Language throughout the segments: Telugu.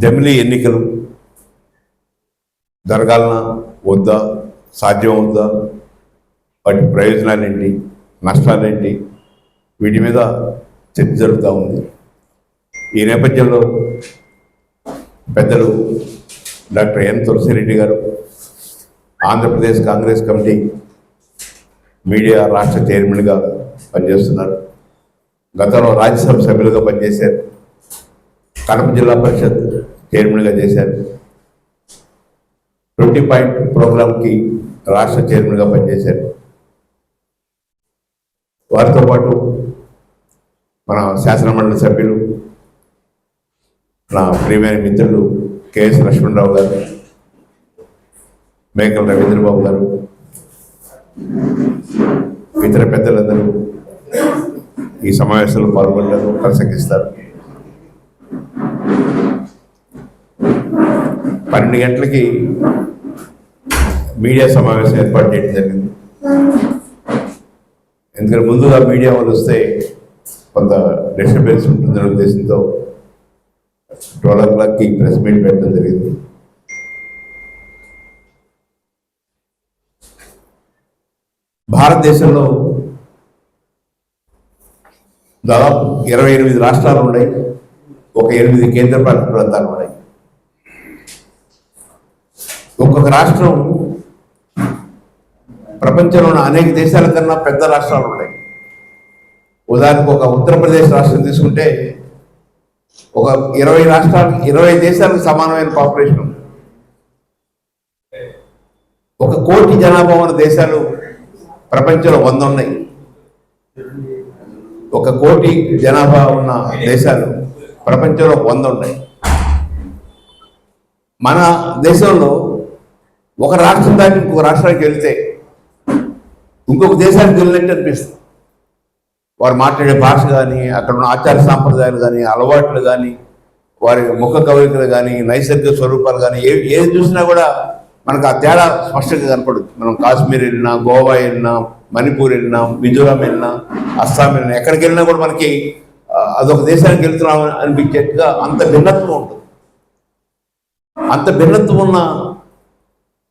జమిలీ ఎన్నికలు జరగాలనా వద్దా, సాధ్యం అవుద్దా, వాటి ప్రయోజనాలేంటి, నష్టాలేంటి, వీటి మీద చర్చ జరుగుతూ ఉంది. ఈ నేపథ్యంలో పెద్దలు డాక్టర్ ఎన్ తులసిరెడ్డి గారు ఆంధ్రప్రదేశ్ కాంగ్రెస్ కమిటీ మీడియా రాష్ట్ర చైర్మన్గా పనిచేస్తున్నారు. గతంలో రాజ్యసభ సభ్యులుగా పనిచేశారు. కడప జిల్లా పరిషత్ చైర్మన్గా చేశారు. 20 పాయింట్ ప్రోగ్రాంకి రాష్ట్ర చైర్మన్గా పనిచేశారు. వారితో పాటు మన శాసనమండలి సభ్యులు, నా ప్రియమైన మిత్రులు కెఎస్ లక్ష్మణరావు గారు, మేకల రవీంద్రబాబు గారు, ఇతర పెద్దలందరూ ఈ సమావేశంలో పాల్గొంటారు, ప్రసంగిస్తారు. 12 గంటలకి మీడియా సమావేశం ఏర్పాటు చేయడం జరిగింది. ఎందుకంటే ముందుగా మీడియా వాళ్ళు వస్తే కొంత డిస్టర్బెన్స్ ఉంటుందనే ఉద్దేశంతో 12 o'clockకి ప్రెస్ మీట్ పెట్టడం జరిగింది. భారతదేశంలో దాదాపు 28 రాష్ట్రాలు ఉన్నాయి. ఒక 8 కేంద్రపాలిత ప్రాంతాలు ఉన్నాయి. ఒక్కొక్క రాష్ట్రం ప్రపంచంలోని అనేక దేశాల కన్నా పెద్ద రాష్ట్రాలు ఉన్నాయి. ఉదాహరణకు ఒక ఉత్తరప్రదేశ్ రాష్ట్రం తీసుకుంటే ఒక 20 రాష్ట్రాలు, 20 దేశాలకు సమానమైన పాపులేషన్. 1 కోటి జనాభా ఉన్న దేశాలు ప్రపంచంలో 100 ఉన్నాయి. 1 కోటి జనాభా ఉన్న దేశాలు ప్రపంచంలో 100 ఉన్నాయి. మన దేశంలో ఒక రాష్ట్రం దాటి ఇంకొక రాష్ట్రానికి వెళ్తే ఇంకొక దేశానికి వెళ్ళినట్టు అనిపిస్తుంది. వారు మాట్లాడే భాష కానీ, అక్కడ ఉన్న ఆచార సాంప్రదాయాలు కానీ, అలవాట్లు కానీ, వారి ముఖ కవలికలు కానీ, నైసర్గిక స్వరూపాలు కానీ, ఏది చూసినా కూడా మనకు ఆ తేడా స్పష్టంగా కనపడుతుంది. మనం కాశ్మీర్ వెళ్ళినా, గోవా వెళ్ళినా, మణిపూర్ వెళ్ళినా, మిజోరాం వెళ్ళినా, అస్సాం వెళ్ళినా, ఎక్కడికి వెళ్ళినా కూడా మనకి అదొక దేశానికి వెళ్తున్నాం అనిపించేట్టుగా అంత భిన్నత్వం ఉంటుంది. అంత భిన్నత్వం ఉన్న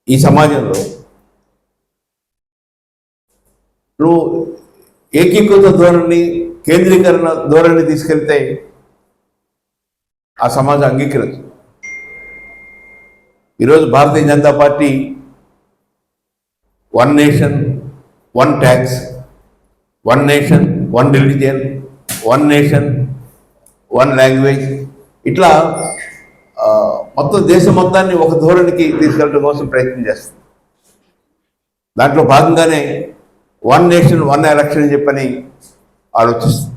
ఈ సమాజంలో నువ్వు ఏకీకృత ధోరణి, కేంద్రీకరణ ధోరణి తీసుకెళ్తే ఆ సమాజం అంగీకరించదు. ఈరోజు Bharatiya Janata party 1 nation 1 tax, 1 nation 1 religion, 1 nation 1 language, ఇట్లా మొత్తం దేశం మొత్తాన్ని ఒక ధోరణికి తీసుకెళ్ళడం కోసం ప్రయత్నం చేస్తుంది. దాంట్లో భాగంగానే 1 నేషన్ 1 ఎలక్షన్ అని చెప్పని ఆలోచిస్తుంది.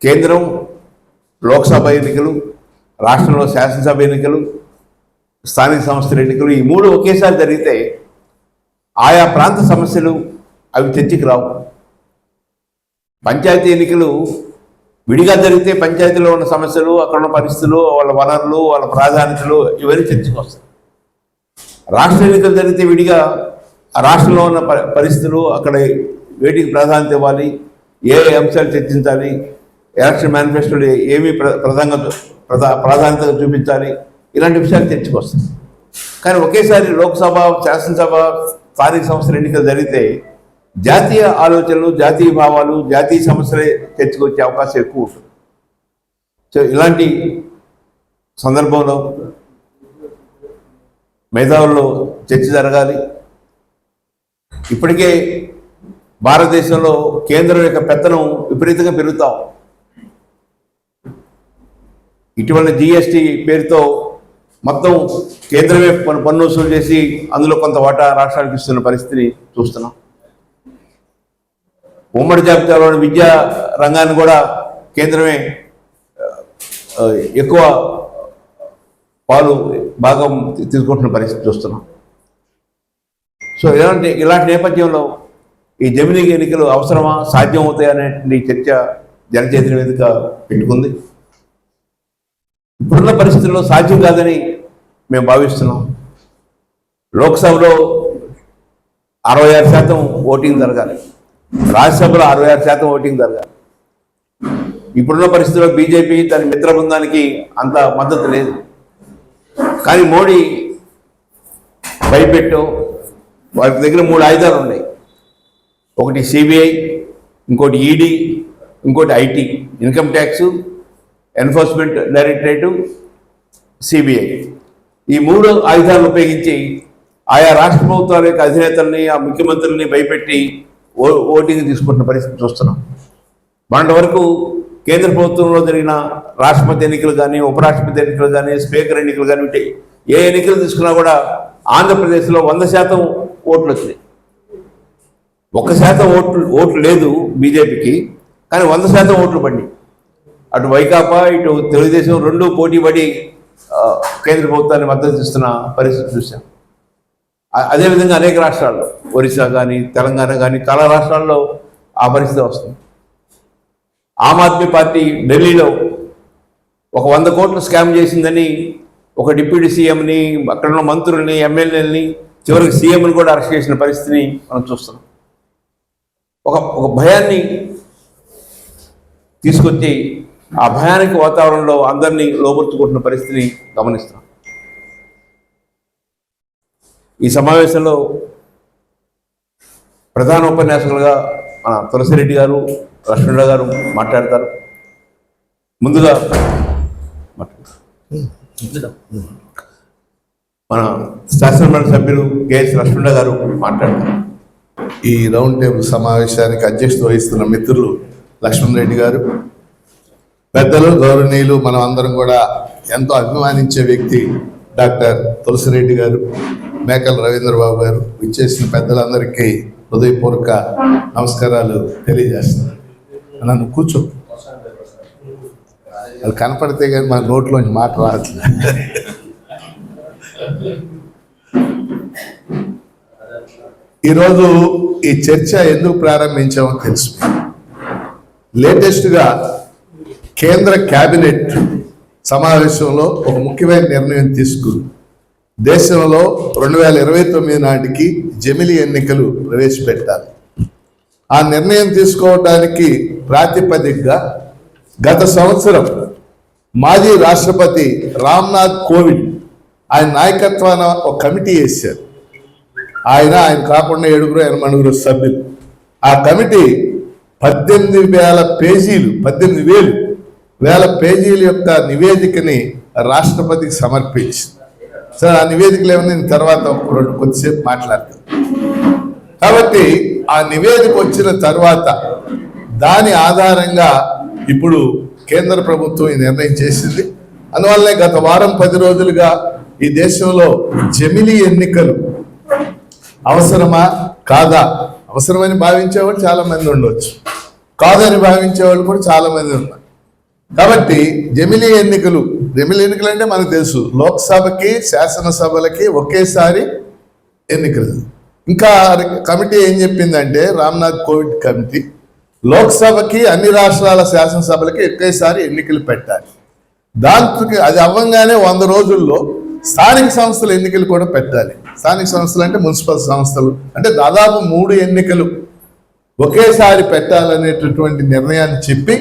కేంద్రం లోక్సభ ఎన్నికలు, రాష్ట్రంలో శాసనసభ ఎన్నికలు, స్థానిక సంస్థల ఎన్నికలు, ఈ 3 ఒకేసారి జరిగితే ఆయా ప్రాంత సమస్యలు అవి చర్చకి రావు. పంచాయతీ ఎన్నికలు విడిగా జరిగితే పంచాయతీలో ఉన్న సమస్యలు, అక్కడ ఉన్న పరిస్థితులు, వాళ్ళ వనరులు, వాళ్ళ ప్రాధాన్యతలు ఇవన్నీ చర్చకు వస్తాయి. రాష్ట్ర ఎన్నికలు జరిగితే విడిగా ఆ రాష్ట్రంలో ఉన్న పరిస్థితులు, అక్కడ వేటికి ప్రాధాన్యత ఇవ్వాలి, ఏ అంశాలు చర్చించాలి, ఎలక్షన్ మేనిఫెస్టోలో ఏమి ప్రాధాన్యత చూపించాలి, ఇలాంటి విషయాలు చర్చకు వస్తాయి. కానీ ఒకేసారి లోక్సభ, శాసనసభ, స్థానిక సంస్థల ఎన్నికలు జరిగితే జాతీయ ఆలోచనలు, జాతీయ భావాలు, జాతీయ సమస్యలే చర్చకు వచ్చే అవకాశం ఎక్కువ ఉంటుంది. సో ఇలాంటి సందర్భంలో మేధావుల్లో చర్చ జరగాలి. ఇప్పటికే భారతదేశంలో కేంద్రం యొక్క పెత్తనం విపరీతంగా పెరుగుతాం. ఇటీవల GST పేరుతో మొత్తం కేంద్రమే పన్ను వసూలు చేసి అందులో కొంత వాటా రాష్ట్రానికి ఇస్తున్న పరిస్థితిని చూస్తున్నాం. ఉమ్మడి జాబితాలోని విద్యా రంగాన్ని కూడా కేంద్రమే ఎక్కువ భాగం తీసుకుంటున్న పరిస్థితి చూస్తున్నాం. సో ఇలాంటి నేపథ్యంలో ఈ జమిలీ ఎన్నికలు అవసరమా, సాధ్యం అవుతాయి అనే చర్చ జనచైతన్య వేదిక పెట్టుకుంది. ఇప్పుడున్న పరిస్థితుల్లో సాధ్యం కాదని మేము భావిస్తున్నాం. లోక్సభలో 66% ఓటింగ్ జరగాలి, రాజ్యసభలో 66% ఓటింగ్ జరగాలి. ఇప్పుడున్న పరిస్థితుల్లో బీజేపీ దాని మిత్ర బృందానికి అంత మద్దతు లేదు. కానీ మోడీ భయపెట్టో వారి దగ్గర 3 ఆయుధాలు ఉన్నాయి. ఒకటి సిబిఐ, ఇంకోటి ఈడీ, ఇంకోటి IT, income tax, enforcement directorate, CBI. ఈ 3 ఆయుధాలను ఉపయోగించి ఆయా రాష్ట్ర ప్రభుత్వాల యొక్క అధినేతల్ని, ఆ ముఖ్యమంత్రుల్ని భయపెట్టి ఓటింగ్ తీసుకుంటున్న పరిస్థితి చూస్తున్నాం. మొన్నటి వరకు కేంద్ర ప్రభుత్వంలో జరిగిన రాష్ట్రపతి ఎన్నికలు కానీ, ఉపరాష్ట్రపతి ఎన్నికలు కానీ, స్పీకర్ ఎన్నికలు కానీ ఉంటే ఏ ఎన్నికలు తీసుకున్నా కూడా ఆంధ్రప్రదేశ్లో 100% ఓట్లు వచ్చినాయి. 1% ఓట్లు లేదు బీజేపీకి, కానీ 100% ఓట్లు పడినాయి. అటు వైకాపా, ఇటు తెలుగుదేశం 2 పోటీ పడి కేంద్ర ప్రభుత్వాన్ని మద్దతు ఇస్తున్న పరిస్థితి చూసాం. అదేవిధంగా అనేక రాష్ట్రాల్లో, ఒరిస్సా కానీ, తెలంగాణ కానీ, చాలా రాష్ట్రాల్లో ఆ పరిస్థితి వస్తుంది. ఆమ్ ఆద్మీ పార్టీ ఢిల్లీలో ఒక 100 కోట్లు స్కామ్ చేసిందని ఒక డిప్యూటీ సీఎంని, అక్కడ ఉన్న మంత్రుల్ని, ఎమ్మెల్యేలని, చివరికి సీఎంని కూడా అరెస్ట్ చేసిన పరిస్థితిని మనం చూస్తున్నాం. ఒక భయాన్ని తీసుకొచ్చి ఆ భయానికి వాతావరణంలో అందరినీ లోపరుచుకుంటున్న పరిస్థితిని గమనిస్తున్నాం. ఈ సమావేశంలో ప్రధాన ఉపన్యాసకులుగా మన తులసిరెడ్డి గారు, లక్ష్మణరావు గారు మాట్లాడతారు. ముందుగా మన శాసనమండలి సభ్యులు కేఎస్ లక్ష్మణరావు గారు మాట్లాడతారు. ఈ రౌండ్ టేబుల్ సమావేశానికి అధ్యక్షత వహిస్తున్న మిత్రులు లక్ష్మణ్ రెడ్డి గారు, పెద్దలు, గౌరవనీయులు, మనం అందరం కూడా ఎంతో అభిమానించే వ్యక్తి డాక్టర్ తులసిరెడ్డి గారు, మేకల రవీంద్రబాబు గారు, విచ్చేసిన పెద్దలందరికీ హృదయపూర్వక నమస్కారాలు తెలియజేస్తున్నాను. నన్ను కూర్చో, అది కనపడితే కానీ మన నోట్లోంచి మాట రావట్లేదు. ఈరోజు ఈ చర్చ ఎందుకు ప్రారంభించామో తెలుసు. లేటెస్ట్గా కేంద్ర కేబినెట్ సమావేశంలో ఒక ముఖ్యమైన నిర్ణయం తీసుకుంది. దేశంలో 2029 నాటికి జమిలీ ఎన్నికలు ప్రవేశపెట్టాలి. ఆ నిర్ణయం తీసుకోవడానికి ప్రాతిపదికగా గత సంవత్సరం మాజీ రాష్ట్రపతి రామ్నాథ్ కోవింద్ ఆయన నాయకత్వాన ఒక కమిటీ వేశారు. ఆయన కాకుండా 7-8 సభ్యులు. ఆ కమిటీ 18,000 పేజీలు, 18,000 పేజీల యొక్క నివేదికని రాష్ట్రపతికి సమర్పించింది. సార్, ఆ నివేదికలు ఏమన్నా నేను తర్వాత కొద్దిసేపు మాట్లాడతాను. కాబట్టి ఆ నివేదిక వచ్చిన తర్వాత దాని ఆధారంగా ఇప్పుడు కేంద్ర ప్రభుత్వం ఈ నిర్ణయం చేసింది. అందువల్లనే గత వారం 10 రోజులుగా ఈ దేశంలో జమిలీ ఎన్నికలు అవసరమా కాదా, అవసరమని భావించేవాళ్ళు చాలా మంది ఉండవచ్చు, కాదని భావించేవాళ్ళు కూడా చాలా మంది ఉన్నారు. కాబట్టి జమిలీ ఎన్నికలు అంటే మనకు తెలుసు, లోక్సభకి శాసనసభలకి ఒకేసారి ఎన్నికలు. ఇంకా కమిటీ ఏం చెప్పిందంటే, రామ్నాథ్ కోవింద్ కమిటీ లోక్సభకి అన్ని రాష్ట్రాల శాసనసభలకి ఒకేసారి ఎన్నికలు పెట్టాలి. దాంతో అది అవ్వంగానే 100 రోజుల్లో స్థానిక సంస్థల ఎన్నికలు కూడా పెట్టాలి. స్థానిక సంస్థలు అంటే మున్సిపల్ సంస్థలు, అంటే దాదాపు 3 ఎన్నికలు ఒకేసారి పెట్టాలనేటటువంటి నిర్ణయాన్ని చెప్పి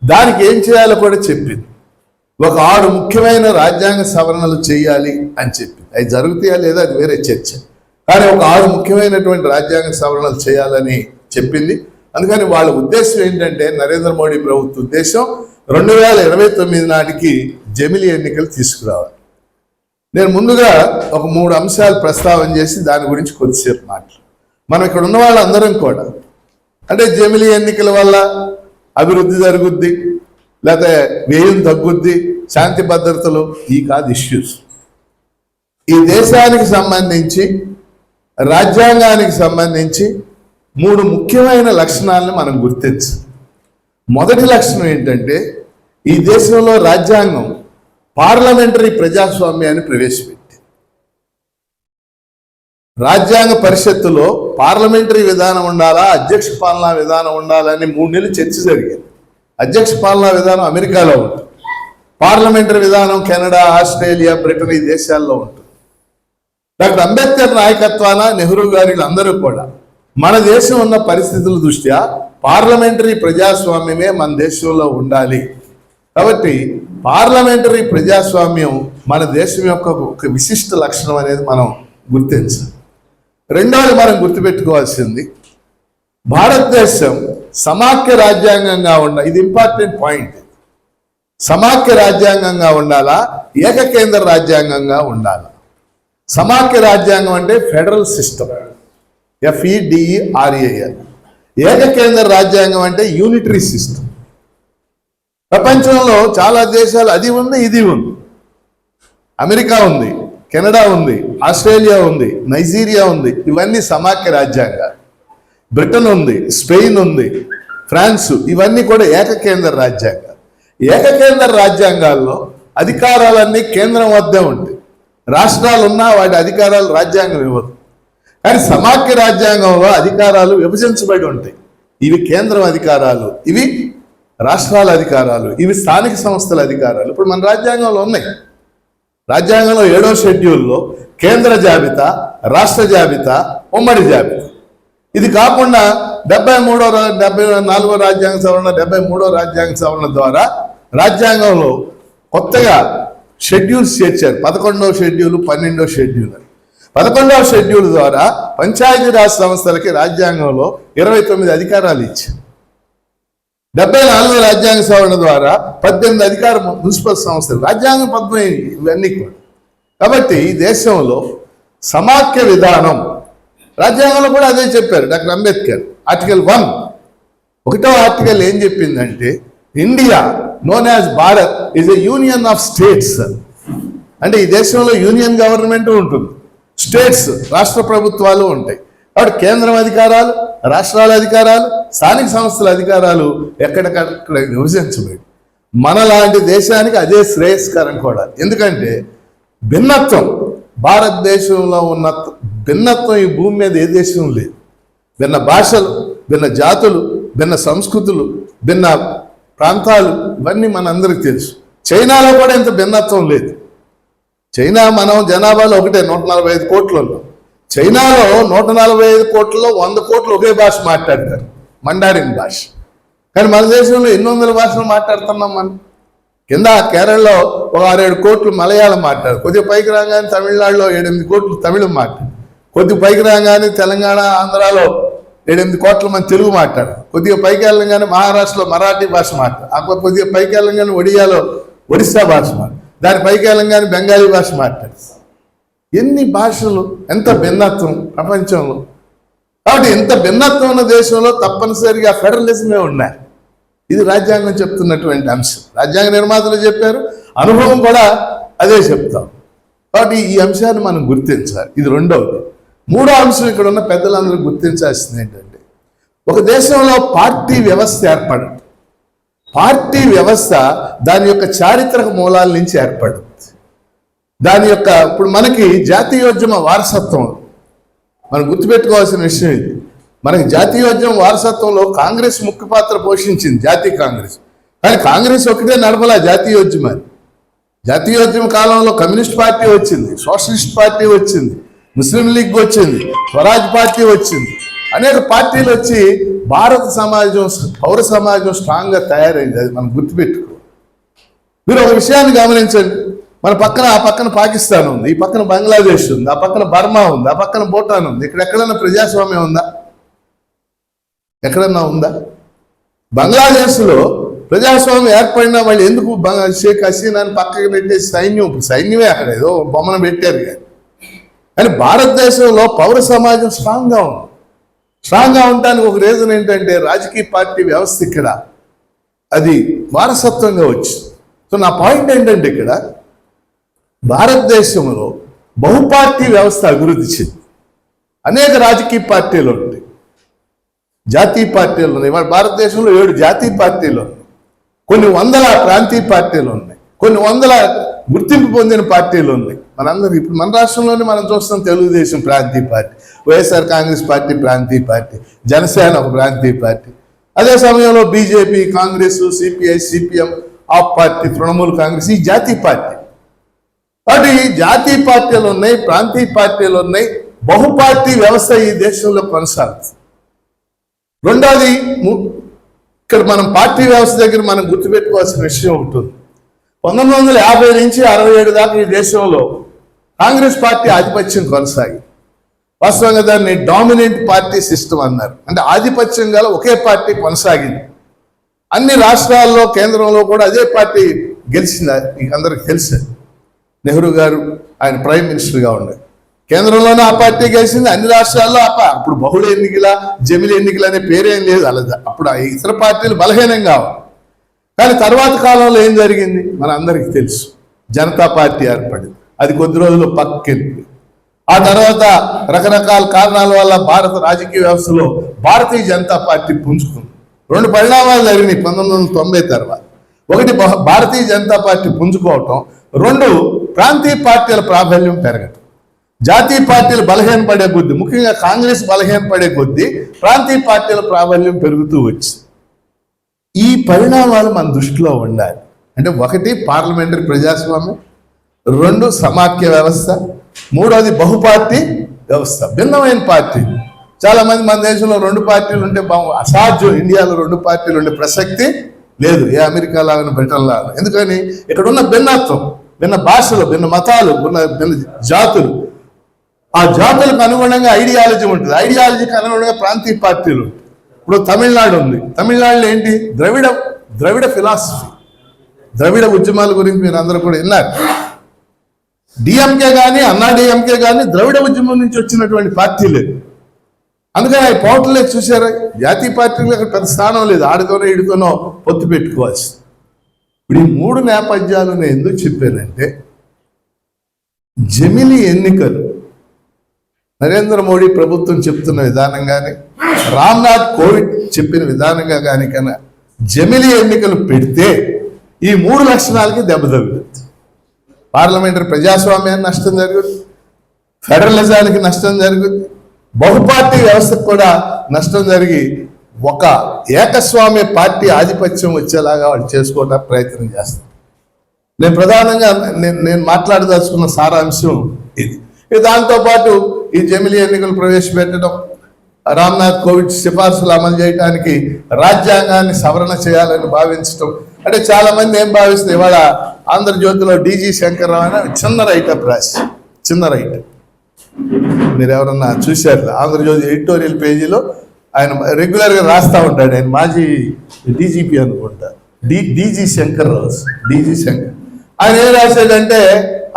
దానికి ఏం చేయాలో కూడా చెప్పింది. ఒక 6 ముఖ్యమైన రాజ్యాంగ సవరణలు చేయాలి అని చెప్పింది. అవి జరుగుతాయా లేదా అది వేరే చర్చ, కానీ ఒక 6 ముఖ్యమైనటువంటి రాజ్యాంగ సవరణలు చేయాలని చెప్పింది. అందుకని వాళ్ళ ఉద్దేశం ఏంటంటే, నరేంద్ర మోడీ ప్రభుత్వ ఉద్దేశం 2029 నాటికి జమిలీ ఎన్నికలు తీసుకురావాలి. నేను ముందుగా ఒక 3 అంశాలు ప్రస్తావన చేసి దాని గురించి కొద్దిసేపు మనం ఇక్కడ ఉన్న వాళ్ళందరం కూడా, అంటే జమిలీ ఎన్నికల వల్ల అభివృద్ధి జరుగుద్ది, లేకపోతే వ్యయం తగ్గుద్ది, శాంతి భద్రతలు, ఈ కాదు ఇష్యూస్. ఈ దేశానికి సంబంధించి, రాజ్యాంగానికి సంబంధించి 3 ముఖ్యమైన లక్షణాలను మనం గుర్తించాలి. మొదటి లక్షణం ఏంటంటే, ఈ దేశంలో రాజ్యాంగం పార్లమెంటరీ ప్రజాస్వామ్యాన్ని ప్రవేశపెట్టి, రాజ్యాంగ పరిషత్తులో పార్లమెంటరీ విధానం ఉండాలా, అధ్యక్ష పాలనా విధానం ఉండాలని 3 నెలలు చర్చ జరిగింది. అధ్యక్ష పాలనా విధానం అమెరికాలో ఉంటుంది, పార్లమెంటరీ విధానం కెనడా, ఆస్ట్రేలియా, బ్రిటన్ ఈ దేశాల్లో ఉంటుంది. డాక్టర్ అంబేద్కర్ నాయకత్వాన నెహ్రూ గారు అందరూ కూడా మన దేశం ఉన్న పరిస్థితుల దృష్ట్యా పార్లమెంటరీ ప్రజాస్వామ్యమే మన దేశంలో ఉండాలి. కాబట్టి పార్లమెంటరీ ప్రజాస్వామ్యం మన దేశం యొక్క ఒక విశిష్ట లక్షణం అనేది మనం గుర్తించాలి. రెండవది మనం గుర్తుపెట్టుకోవాల్సింది, భారతదేశం సమాఖ్య రాజ్యాంగంగా ఇది ఇంపార్టెంట్ పాయింట్. సమాఖ్య రాజ్యాంగంగా ఉండాలా, ఏకకేంద్ర రాజ్యాంగంగా ఉండాలా? సమాఖ్య రాజ్యాంగం అంటే ఫెడరల్ సిస్టమ్, FEDERAL. ఏకకేంద్ర రాజ్యాంగం అంటే యూనిటరీ సిస్టమ్. ప్రపంచంలో చాలా దేశాలు అది ఉంది, ఇది ఉంది. అమెరికా ఉంది, కెనడా ఉంది, ఆస్ట్రేలియా ఉంది, నైజీరియా ఉంది. ఇవన్నీ సమాఖ్య రాజ్యాంగాలు. బ్రిటన్ ఉంది, స్పెయిన్ ఉంది, ఫ్రాన్స్, ఇవన్నీ కూడా ఏకకేంద్ర రాజ్యాంగాలు. ఏకకేంద్ర రాజ్యాంగాల్లో అధికారాలన్నీ కేంద్రం వద్దే ఉంటాయి. రాష్ట్రాలు ఉన్నా వాటి అధికారాలు రాజ్యాంగం ఇవ్వదు. కానీ సమాఖ్య రాజ్యాంగంలో అధికారాలు విభజించబడి ఉంటాయి. ఇవి కేంద్రం అధికారాలు, ఇవి రాష్ట్రాల అధికారాలు, ఇవి స్థానిక సంస్థల అధికారాలు. ఇప్పుడు మన రాజ్యాంగంలో ఉన్నాయి. రాజ్యాంగంలో 7వ షెడ్యూల్లో కేంద్ర జాబితా, రాష్ట్ర జాబితా, ఉమ్మడి జాబితా. ఇది కాకుండా 74వ రాజ్యాంగ సవరణ, 73వ రాజ్యాంగ సవరణ ద్వారా రాజ్యాంగంలో కొత్తగా షెడ్యూల్స్ చేర్చారు. 11వ షెడ్యూల్, 12వ షెడ్యూల్. 11వ షెడ్యూల్ ద్వారా పంచాయతీరాజ్ సంస్థలకి రాజ్యాంగంలో 29 అధికారాలు ఇచ్చారు. 74వ రాజ్యాంగ సవరణ ద్వారా 18 అధికార మున్సిపల్ సంస్థలు, రాజ్యాంగం 15 ఇవన్నీ కూడా. కాబట్టి ఈ దేశంలో సమాఖ్య విధానం, రాజ్యాంగంలో కూడా అదే చెప్పారు డాక్టర్ అంబేద్కర్. ఆర్టికల్ 1, 1వ ఆర్టికల్ ఏం చెప్పిందంటే, India known as Bharat is a union of states. అంటే ఈ దేశంలో యూనియన్ గవర్నమెంట్ ఉంటుంది, స్టేట్స్ రాష్ట్ర ప్రభుత్వాలు ఉంటాయి. కాబట్టి కేంద్రం అధికారాలు, రాష్ట్రాల అధికారాలు, స్థానిక సంస్థల అధికారాలు ఎక్కడికక్కడ విభజించబడి, మనలాంటి దేశానికి అదే శ్రేయస్కరం కూడా. ఎందుకంటే భిన్నత్వం, భారతదేశంలో ఉన్న భిన్నత్వం ఈ భూమి మీద ఏ దేశం లేదు. భిన్న భాషలు, భిన్న జాతులు, భిన్న సంస్కృతులు, భిన్న ప్రాంతాలు, ఇవన్నీ మనందరికీ తెలుసు. చైనాలో కూడా ఇంత భిన్నత్వం లేదు. చైనా మనం జనాభాలో ఒకటే, 145 కోట్లు ఉన్నాం. చైనాలో 145 కోట్లలో 100 కోట్లు ఒకే భాష మాట్లాడతారు, మండారిన్ భాష. కానీ మన దేశంలో ఎన్ని వందల భాషలు మాట్లాడుతున్నాం మనం. కింద కేరళలో ఒక 6-7 కోట్లు మలయాళం మాట్లాడు, కొద్దిగా పైకి రాగానే తమిళనాడులో 7-8 కోట్లు తమిళం మాట్లాడు, కొద్దిగా పైకి రాగానే తెలంగాణ, ఆంధ్రాలో 7-8 కోట్ల మంది తెలుగు మాట్లాడు, కొద్దిగా పైకి వెళ్ళంగానే మహారాష్ట్రలో మరాఠీ భాష మాట్లాడు, కొద్దిగా పైకి వెళ్ళంగానే ఒడియాలో ఒడిస్సా భాష మాట్లాడు, దాని పైకి వెళ్ళంగానే బెంగాలీ భాష మాట్లాడు. ఎన్ని భాషలు, ఎంత భిన్నత్వం ప్రపంచంలో. కాబట్టి ఇంత భిన్నత్వం ఉన్న దేశంలో తప్పనిసరిగా ఫెడరలిజమే ఉన్నాయి. ఇది రాజ్యాంగం చెప్తున్నటువంటి అంశం. రాజ్యాంగ నిర్మాతలు చెప్పారు, అనుభవం కూడా అదే చెప్తాం. కాబట్టి ఈ అంశాన్ని మనం గుర్తించాలి. ఇది రెండవది. మూడో అంశం ఇక్కడ ఉన్న పెద్దలందరూ గుర్తించాల్సింది ఏంటంటే, ఒక దేశంలో పార్టీ వ్యవస్థ ఏర్పడింది. పార్టీ వ్యవస్థ దాని యొక్క చారిత్రక మూలాల నుంచి ఏర్పడింది. దాని యొక్క ఇప్పుడు మనకి జాతీయోద్యమ వారసత్వం మనం గుర్తుపెట్టుకోవాల్సిన విషయం ఇది. మనకి జాతీయోద్యమ వారసత్వంలో కాంగ్రెస్ ముఖ్య పాత్ర పోషించింది, జాతీయ కాంగ్రెస్. కానీ కాంగ్రెస్ ఒకటే నడపలా జాతీయోద్యమాన్ని. జాతీయోద్యమ కాలంలో కమ్యూనిస్ట్ పార్టీ వచ్చింది, సోషలిస్ట్ పార్టీ వచ్చింది, ముస్లిం లీగ్ వచ్చింది, స్వరాజ్ పార్టీ వచ్చింది, అనేక పార్టీలు వచ్చి భారత సమాజం, పౌర సమాజం స్ట్రాంగ్గా తయారైంది. అది మనం గుర్తుపెట్టుకో. మీరు ఒక విషయాన్ని గమనించండి, మన పక్కన, ఆ పక్కన పాకిస్తాన్ ఉంది, ఈ పక్కన బంగ్లాదేశ్ ఉంది, ఆ పక్కన బర్మా ఉంది, ఆ పక్కన భూటాన్ ఉంది. ఇక్కడ ఎక్కడన్నా ప్రజాస్వామ్యం ఉందా? ఎక్కడన్నా ఉందా? బంగ్లాదేశ్లో ప్రజాస్వామ్యం ఏర్పడినా వాళ్ళు ఎందుకు షేక్ హసీనాని పక్కకి పెట్టేసి సైన్యమే అక్కడ ఏదో బొమ్మను పెట్టారు. కానీ భారతదేశంలో పౌర సమాజం స్ట్రాంగ్గా ఉంది. స్ట్రాంగ్గా ఉండడానికి ఒక రీజన్ ఏంటంటే రాజకీయ పార్టీ వ్యవస్థ ఇక్కడ అది వారసత్వంగా వచ్చింది. సో నా పాయింట్ ఏంటంటే, ఇక్కడ భారతదేశంలో బహుపార్టీ వ్యవస్థ అభివృద్ధి చెంది అనేక రాజకీయ పార్టీలు ఉంటాయి, జాతీయ పార్టీలు ఉన్నాయి. మన భారతదేశంలో 7 జాతీయ పార్టీలు ఉన్నాయి, కొన్ని వందల ప్రాంతీయ పార్టీలు ఉన్నాయి, కొన్ని వందల గుర్తింపు పొందిన పార్టీలు ఉన్నాయి. మనందరూ ఇప్పుడు మన రాష్ట్రంలోనే మనం చూస్తాం, తెలుగుదేశం ప్రాంతీయ పార్టీ, వైఎస్ఆర్ కాంగ్రెస్ పార్టీ ప్రాంతీయ పార్టీ, జనసేన ఒక ప్రాంతీయ పార్టీ. అదే సమయంలో బీజేపీ, కాంగ్రెస్, సిపిఐ, సిపిఎం, ఆప్ పార్టీ, తృణమూల్ కాంగ్రెస్, ఈ జాతీయ పార్టీ. కాబట్టి జాతీయ పార్టీలు ఉన్నాయి, ప్రాంతీయ పార్టీలు ఉన్నాయి, బహుపార్టీ వ్యవస్థ ఈ దేశంలో కొనసాగుతుంది. రెండోది ఇక్కడ మనం పార్టీ వ్యవస్థ దగ్గర మనం గుర్తుపెట్టుకోవాల్సిన విషయం ఉంటుంది. 1950 నుంచి 67 దాకా ఈ దేశంలో కాంగ్రెస్ పార్టీ ఆధిపత్యం కొనసాగి, వాస్తవంగా దాన్ని డామినెంట్ పార్టీ సిస్టమ్ అన్నారు. అంటే ఆధిపత్యం గల ఒకే పార్టీ కొనసాగింది. అన్ని రాష్ట్రాల్లో కేంద్రంలో కూడా అదే పార్టీ గెలిచింది. మీకు అందరికి తెలుసు, నెహ్రూ గారు ఆయన ప్రైమ్ మినిస్టర్గా ఉన్నారు. కేంద్రంలోనే ఆ పార్టీ గెలిచింది, అన్ని రాష్ట్రాల్లో అప్పుడు బహుళ ఎన్నికల జమిలి ఎన్నికలు అనే పేరేం లేదు. అలా అప్పుడు ఇతర పార్టీలు బలహీనంగా ఉన్నాయి. కానీ తర్వాత కాలంలో ఏం జరిగింది మన అందరికీ తెలుసు. జనతా పార్టీ ఏర్పడింది, అది కొద్ది రోజులు పక్కకెళ్ళింది. ఆ తర్వాత రకరకాల కారణాల వల్ల భారత రాజకీయ వ్యవస్థలో భారతీయ జనతా పార్టీ పుంజుకుంది. రెండు పరిణామాలు జరిగినాయి 1990 తర్వాత. ఒకటి భారతీయ జనతా పార్టీ పుంజుకోవటం, రెండు ప్రాంతీయ పార్టీల ప్రాబల్యం పెరగటం. జాతీయ పార్టీలు బలహీనపడే కొద్దీ, ముఖ్యంగా కాంగ్రెస్ బలహీనపడే కొద్దీ ప్రాంతీయ పార్టీల ప్రాబల్యం పెరుగుతూ వచ్చింది. ఈ పరిణామాలు మన దృష్టిలో ఉండాలి. అంటే ఒకటి పార్లమెంటరీ ప్రజాస్వామ్యం, రెండు సమాఖ్య వ్యవస్థ, మూడోది బహుపార్టీ వ్యవస్థ. భిన్నమైన పార్టీ. చాలా మంది మన దేశంలో 2 పార్టీలు ఉంటే అసాధ్యం. ఇండియాలో 2 పార్టీలు ఉండే ప్రసక్తి లేదు, ఏ అమెరికా లాగా బ్రిటన్ లాగా. ఎందుకని ఇక్కడ ఉన్న భిన్నత్వం, భిన్న భాషలు, భిన్న మతాలు, భిన్న జాతులు, ఆ జాతులకు అనుగుణంగా ఐడియాలజీ ఉంటుంది. ఐడియాలజీకి అనుగుణంగా ప్రాంతీయ పార్టీలు ఉంటాయి. ఇప్పుడు తమిళనాడు ఉంది. తమిళనాడులో ఏంటి? ద్రవిడ ఫిలాసఫీ, ద్రవిడ ఉద్యమాల గురించి మీరు అందరూ కూడా విన్నారు. డిఎంకే కానీ అన్నా డిఎంకే కానీ ద్రవిడ ఉద్యమం నుంచి వచ్చినటువంటి పార్టీలే. అందుకని ఆ పోర్టలే చూసారా, జాతీయ పార్టీలకు పెద్ద స్థానం లేదు. ఆడితోనో ఈడితోనో పొత్తు పెట్టుకోవాల్సి. ఇప్పుడు ఈ 3 నేపథ్యాలు నేను ఎందుకు చెప్పానంటే, జమిలి ఎన్నికలు నరేంద్ర మోడీ ప్రభుత్వం చెప్తున్న విధానం కానీ, రామ్నాథ్ కోవింద్ చెప్పిన విధానంగా కానీ కన్నా జమిలి ఎన్నికలు పెడితే ఈ 3 లక్షణాలకి దెబ్బ తగులుతుంది. పార్లమెంటరీ ప్రజాస్వామ్యానికి నష్టం జరుగుతుంది, ఫెడరలిజానికి నష్టం జరుగుతుంది, బహుపార్టీ వ్యవస్థకు కూడా నష్టం జరిగి ఒక ఏకస్వామ్య పార్టీ ఆధిపత్యం వచ్చేలాగా వాళ్ళు చేసుకోవడానికి ప్రయత్నం చేస్తారు. నేను ప్రధానంగా నేను మాట్లాడదలుచుకున్న సారాంశం ఇది. దాంతోపాటు ఈ జమిలి ఎన్నికలు ప్రవేశపెట్టడం, రామ్నాథ్ కోవింద్ సిఫార్సులు అమలు చేయడానికి రాజ్యాంగాన్ని సవరణ చేయాలని భావించడం. అంటే చాలా మంది ఏం భావిస్తుంది, ఇవాళ ఆంధ్రజ్యోతిలో డీజీ శంకర్రావు అని చిన్న రైటప్ రాసి, చిన్న రైటప్ మీరు ఎవరన్నా చూశారు? ఆంధ్రజ్యోతి ఎడిటోరియల్ పేజీలో ఆయన రెగ్యులర్గా రాస్తూ ఉంటాడు. ఆయన మాజీ డీజీపీ అనుకుంటా, డీజీ శంకర్రావు, డీజీ శంకర్. ఆయన ఏం రాశాడంటే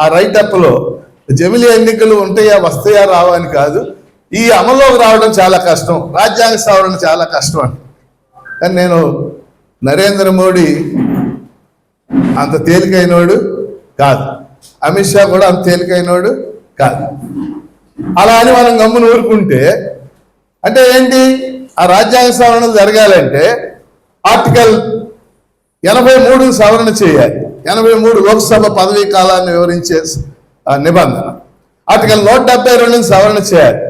ఆ రైటప్లో, జమిలి ఎన్నికలు ఉంటాయా వస్తాయా రావా అని కాదు, ఈ అమల్లోకి రావడం చాలా కష్టం, రాజ్యాంగ సవరణ చాలా కష్టం అని. కానీ నేను నరేంద్ర మోడీ అంత తేలికైనోడు కాదు, అమిత్ షా కూడా అంత తేలికైనోడు కాదు. అలా అని మనం గమ్మున ఊరుకుంటే అంటే ఏంటి? ఆ రాజ్యాంగ సవరణ జరగాలంటే ఆర్టికల్ 83 సవరణ చేయాలి. 83 లోక్సభ పదవీ కాలాన్ని వివరించే నిబంధన. ఆర్టికల్ 172 సవరణ చేయాలి,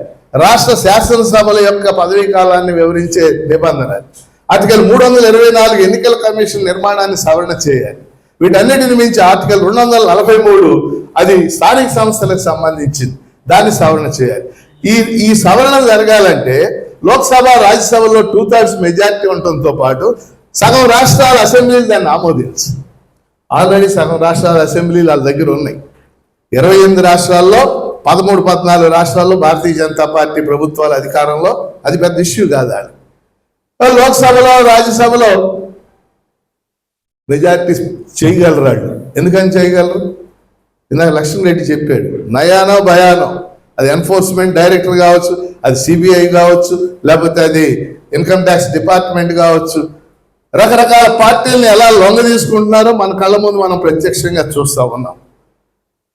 రాష్ట్ర శాసనసభల యొక్క పదవీ కాలాన్ని వివరించే నిబంధన. ఆర్టికల్ 324 ఎన్నికల కమిషన్ నిర్మాణాన్ని సవరణ చేయాలి. వీటన్నిటిని మించి ఆర్టికల్ 243 అది స్థానిక సంస్థలకు సంబంధించింది, దాన్ని సవరణ చేయాలి. ఈ సవరణ జరగాలంటే లోక్సభ రాజ్యసభలో 2/3 మెజార్టీ ఉండటంతో పాటు సగం రాష్ట్రాల అసెంబ్లీలు దాన్ని ఆమోదించు. ఆల్రెడీ సగం రాష్ట్రాల అసెంబ్లీలు వాళ్ళ దగ్గర ఉన్నాయి. 28 రాష్ట్రాల్లో 13-14 రాష్ట్రాల్లో భారతీయ జనతా పార్టీ ప్రభుత్వాల అధికారంలో, అది పెద్ద ఇష్యూ కాదు. వాళ్ళు లోక్సభలో రాజ్యసభలో మెజార్టీ చేయగలరు. వాళ్ళు ఎందుకని చేయగలరు? ఇందాక లక్ష్మణ్ రెడ్డి చెప్పాడు, నయానో భయానో, అది ఎన్ఫోర్స్మెంట్ డైరెక్టర్ కావచ్చు, అది సిబిఐ కావచ్చు, లేకపోతే అది ఇన్కమ్ ట్యాక్స్ డిపార్ట్మెంట్ కావచ్చు, రకరకాల పార్టీలను ఎలా లొంగ తీసుకుంటున్నారో మన కళ్ళ ముందు మనం ప్రత్యక్షంగా చూస్తూ ఉన్నాం.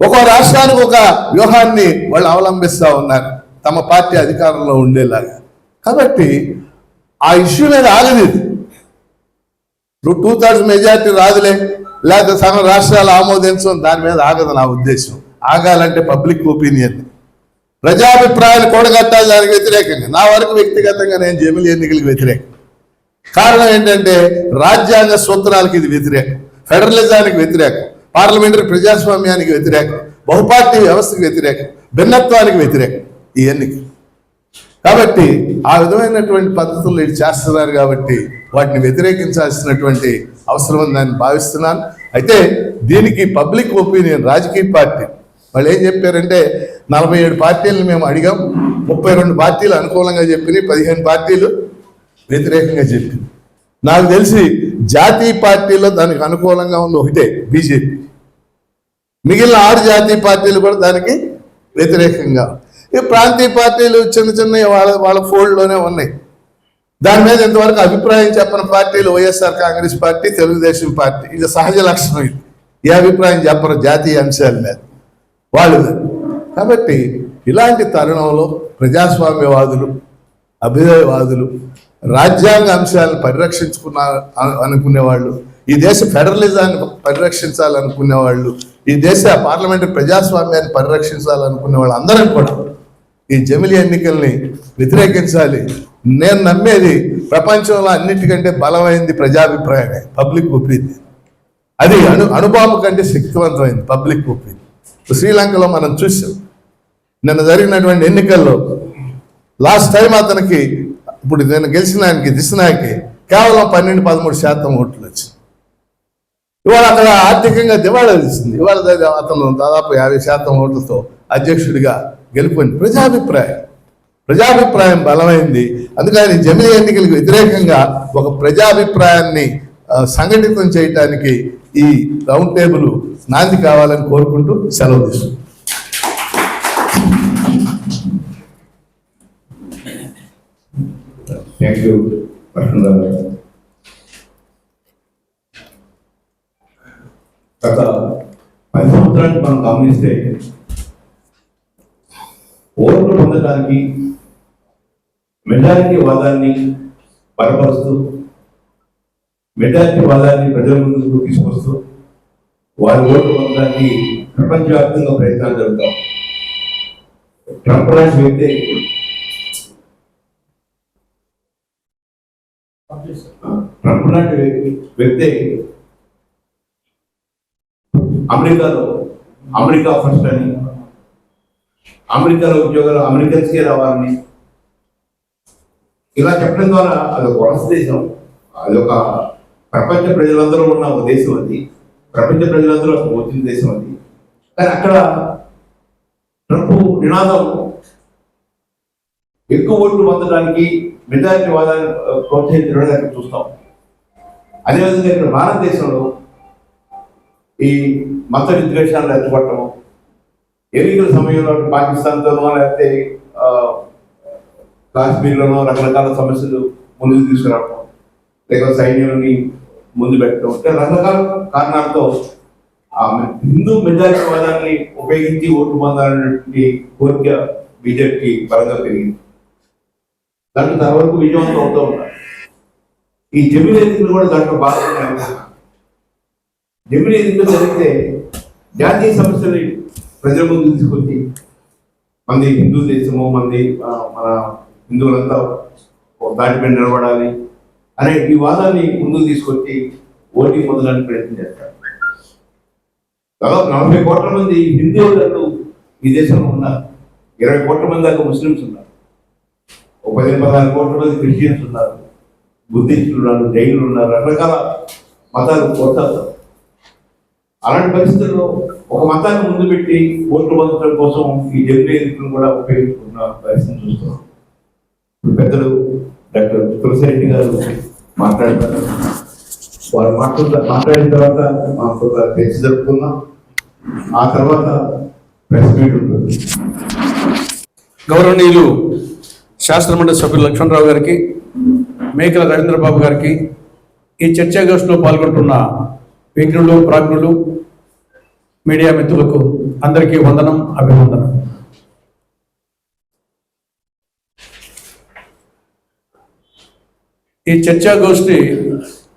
ఒక్కో రాష్ట్రానికి ఒక వ్యూహాన్ని వాళ్ళు అవలంబిస్తూ ఉన్నారు తమ పార్టీ అధికారంలో ఉండేలాగా. కాబట్టి ఆ ఇష్యూ మీద ఆగదు. 2/3 మెజార్టీ రాదులే, లేకపోతే సగం రాష్ట్రాలు ఆమోదించడం, దాని మీద ఆగదు నా ఉద్దేశం. ఆగాలంటే పబ్లిక్ ఒపీనియన్, ప్రజాభిప్రాయాన్ని కూడగట్టాలి. దానికి వ్యతిరేకంగా నా వరకు వ్యక్తిగతంగా నేను జమిలి ఎన్నికలకు వ్యతిరేకం. కారణం ఏంటంటే రాజ్యాంగ సూత్రాలకు ఇది వ్యతిరేకం, ఫెడరలిజానికి వ్యతిరేకం, పార్లమెంటరీ ప్రజాస్వామ్యానికి వ్యతిరేకం, బహుపార్టీ వ్యవస్థకు వ్యతిరేకం, భిన్నత్వానికి వ్యతిరేకం ఈ ఎన్నిక. కాబట్టి ఆ విధమైనటువంటి పద్ధతులు వీళ్ళు చేస్తున్నారు కాబట్టి వాటిని వ్యతిరేకించాల్సినటువంటి అవసరం ఉందని భావిస్తున్నాను. అయితే దీనికి పబ్లిక్ ఒపీనియన్, రాజకీయ పార్టీ వాళ్ళు ఏం చెప్పారంటే 47 పార్టీలను మేము అడిగాం, 32 పార్టీలు అనుకూలంగా చెప్పినాయి, 15 పార్టీలు వ్యతిరేకంగా చెప్పింది. నాకు తెలిసి జాతీయ పార్టీలో దానికి అనుకూలంగా ఉంది ఒకటే, బీజేపీ. మిగిలిన 6 జాతీయ పార్టీలు కూడా దానికి వ్యతిరేకంగా. ఈ ప్రాంతీయ పార్టీలు చిన్న చిన్న వాళ్ళ ఫోల్డ్లోనే ఉన్నాయి. దాని మీద ఇంతవరకు అభిప్రాయం చెప్పని పార్టీలు వైఎస్ఆర్ కాంగ్రెస్ పార్టీ, తెలుగుదేశం పార్టీ. ఇది సహజ లక్షణం. ఇది ఏ అభిప్రాయం చెప్పరు జాతీయ అంశాల మీద వాళ్ళు. కాబట్టి ఇలాంటి తరుణంలో ప్రజాస్వామ్యవాదులు, అభ్యుదయవాదులు, రాజ్యాంగ అంశాలను అనుకునేవాళ్ళు, ఈ దేశ ఫెడరలిజాన్ని పరిరక్షించాలనుకునేవాళ్ళు, ఈ దేశ పార్లమెంటరీ ప్రజాస్వామ్యాన్ని పరిరక్షించాలనుకునే వాళ్ళు అందరం కూడా ఈ జమిలీ ఎన్నికల్ని వ్యతిరేకించాలి. నేను నమ్మేది ప్రపంచంలో అన్నిటికంటే బలమైంది ప్రజాభిప్రాయమే, పబ్లిక్ ఒపీనియన్. అది అణుబాంబు కంటే శక్తివంతమైంది పబ్లిక్ ఒపీనియన్. శ్రీలంకలో మనం చూసాం నిన్న జరిగినటువంటి ఎన్నికల్లో. లాస్ట్ టైం అతనికి, ఇప్పుడు నేను గెలిచిన ఆయనకి దిశనాయకి కేవలం 12-13% ఓట్లు వచ్చింది. ఇవాళ అక్కడ ఆర్థికంగా దివాళా తీసింది. ఇవాళ అతను దాదాపు 50% ఓట్లతో అధ్యక్షుడిగా గెలుపొంది. ప్రజాభిప్రాయం బలమైంది. అందుకని జమిలీ ఎన్నికలకు వ్యతిరేకంగా ఒక ప్రజాభిప్రాయాన్ని సంఘటితం చేయటానికి ఈ రౌండ్ టేబుల్ నాంది కావాలని కోరుకుంటూ సెలవు తీసుకుంటాం. Thank you. గత 10 సంవత్సరానికి మనం గమనిస్తే ఓట్లు పొందడానికి మెజారిటీ వాదాన్ని బలపరుస్తూ, మెజారిటీ వాదాన్ని ప్రజల ముందుకు తీసుకొస్తూ వారి ఓట్లు పొందడానికి ప్రపంచవ్యాప్తంగా ప్రయత్నాలు జరుగుతాం. ట్రంప్ లాంటి వ్యక్తి అమెరికా ఫస్ట్ అని, అమెరికాలో ఉద్యోగాలు అమెరికన్స్కే రావాలని ఇలా చెప్పడం ద్వారా అది ఒక వలస దేశం, అది ఒక ప్రపంచ ప్రజలందరూ ఉన్న ఒక దేశం, అది ప్రపంచ ప్రజలందరూ వచ్చిన దేశం అది. కానీ అక్కడ ట్రంప్ నినాదం ఎక్కువ ఓట్లు పొందడానికి మెజారిటీ వాదాన్ని ప్రోత్సహించడం అక్కడ చూస్తాం. అదేవిధంగా ఇక్కడ భారతదేశంలో ఈ మత విద్వేషాలు రెచ్చగొట్టడం, ఎన్నికల సమయంలో పాకిస్తాన్తోనో లేకపోతే కాశ్మీర్లోనో రకరకాల సమస్యలు ముందుకు తీసుకురావడం, లేకపోతే సైన్యాన్ని ముందు పెట్టడం, రకరకాల కారణాలతో హిందూ మెజారిటీ వాదాన్ని ఉపయోగించి ఓట్లు పొందాలనే కోరిక బీజేపీకి బలంగా పెరిగింది. దాంట్లో తర్వాత విజయవంతం అవుతూ ఉన్నారు. ఈ జమిలీ ఎన్నికలు కూడా దాంట్లో బాగా జమిలీ ఎన్నికలు జరిగితే జాతీయ సమస్యలు ప్రజల ముందు తీసుకొచ్చి మంది హిందూ దేశము, మన హిందువులంతా దాటిపై నిలబడాలి అనే ఈ వాదాన్ని ముందుకు తీసుకొచ్చి ఓటింగ్ పొందడానికి ప్రయత్నం చేస్తారు. దాదాపు 40 కోట్ల మంది హిందువులు ఈ దేశంలో ఉన్నారు. 20 కోట్ల మంది దాకా ముస్లిమ్స్ ఉన్నారు. 14 కోట్ల మంది క్రిస్టియన్స్ ఉన్నారు, బుద్ధిస్టులు ఉన్నారు, జైనులు ఉన్నారు, రకరకాల మతాలు కొడతారు. అలాంటి పరిస్థితుల్లో ఒక మతాన్ని ముందు పెట్టి ఓట్లు పొందడం కోసం ఈ జమిలీ ఎన్నికలను కూడా ఉపయోగించుకున్న పరిస్థితిని చూస్తున్నాం. పెద్దలు డాక్టర్ తులసిరెడ్డి గారు మాట్లాడతారు. వారు మాట్లాడిన తర్వాత మాకు చర్చ జరుపుకుందాం. ఆ తర్వాత ప్రెస్ మీట్ ఉంటుంది. గౌరవనీయులు శాస్త్రమండలి సభ్యులు లక్ష్మణరావు గారికి, మేకల రవీంద్రబాబు గారికి, ఈ చర్చాగోష్ఠిలో పాల్గొంటున్న విఘ్నులు, ప్రాజ్ఞులు, మీడియా మిత్రులకు అందరికీ వందనం, అభివందనం. ఈ చర్చాగోష్ఠి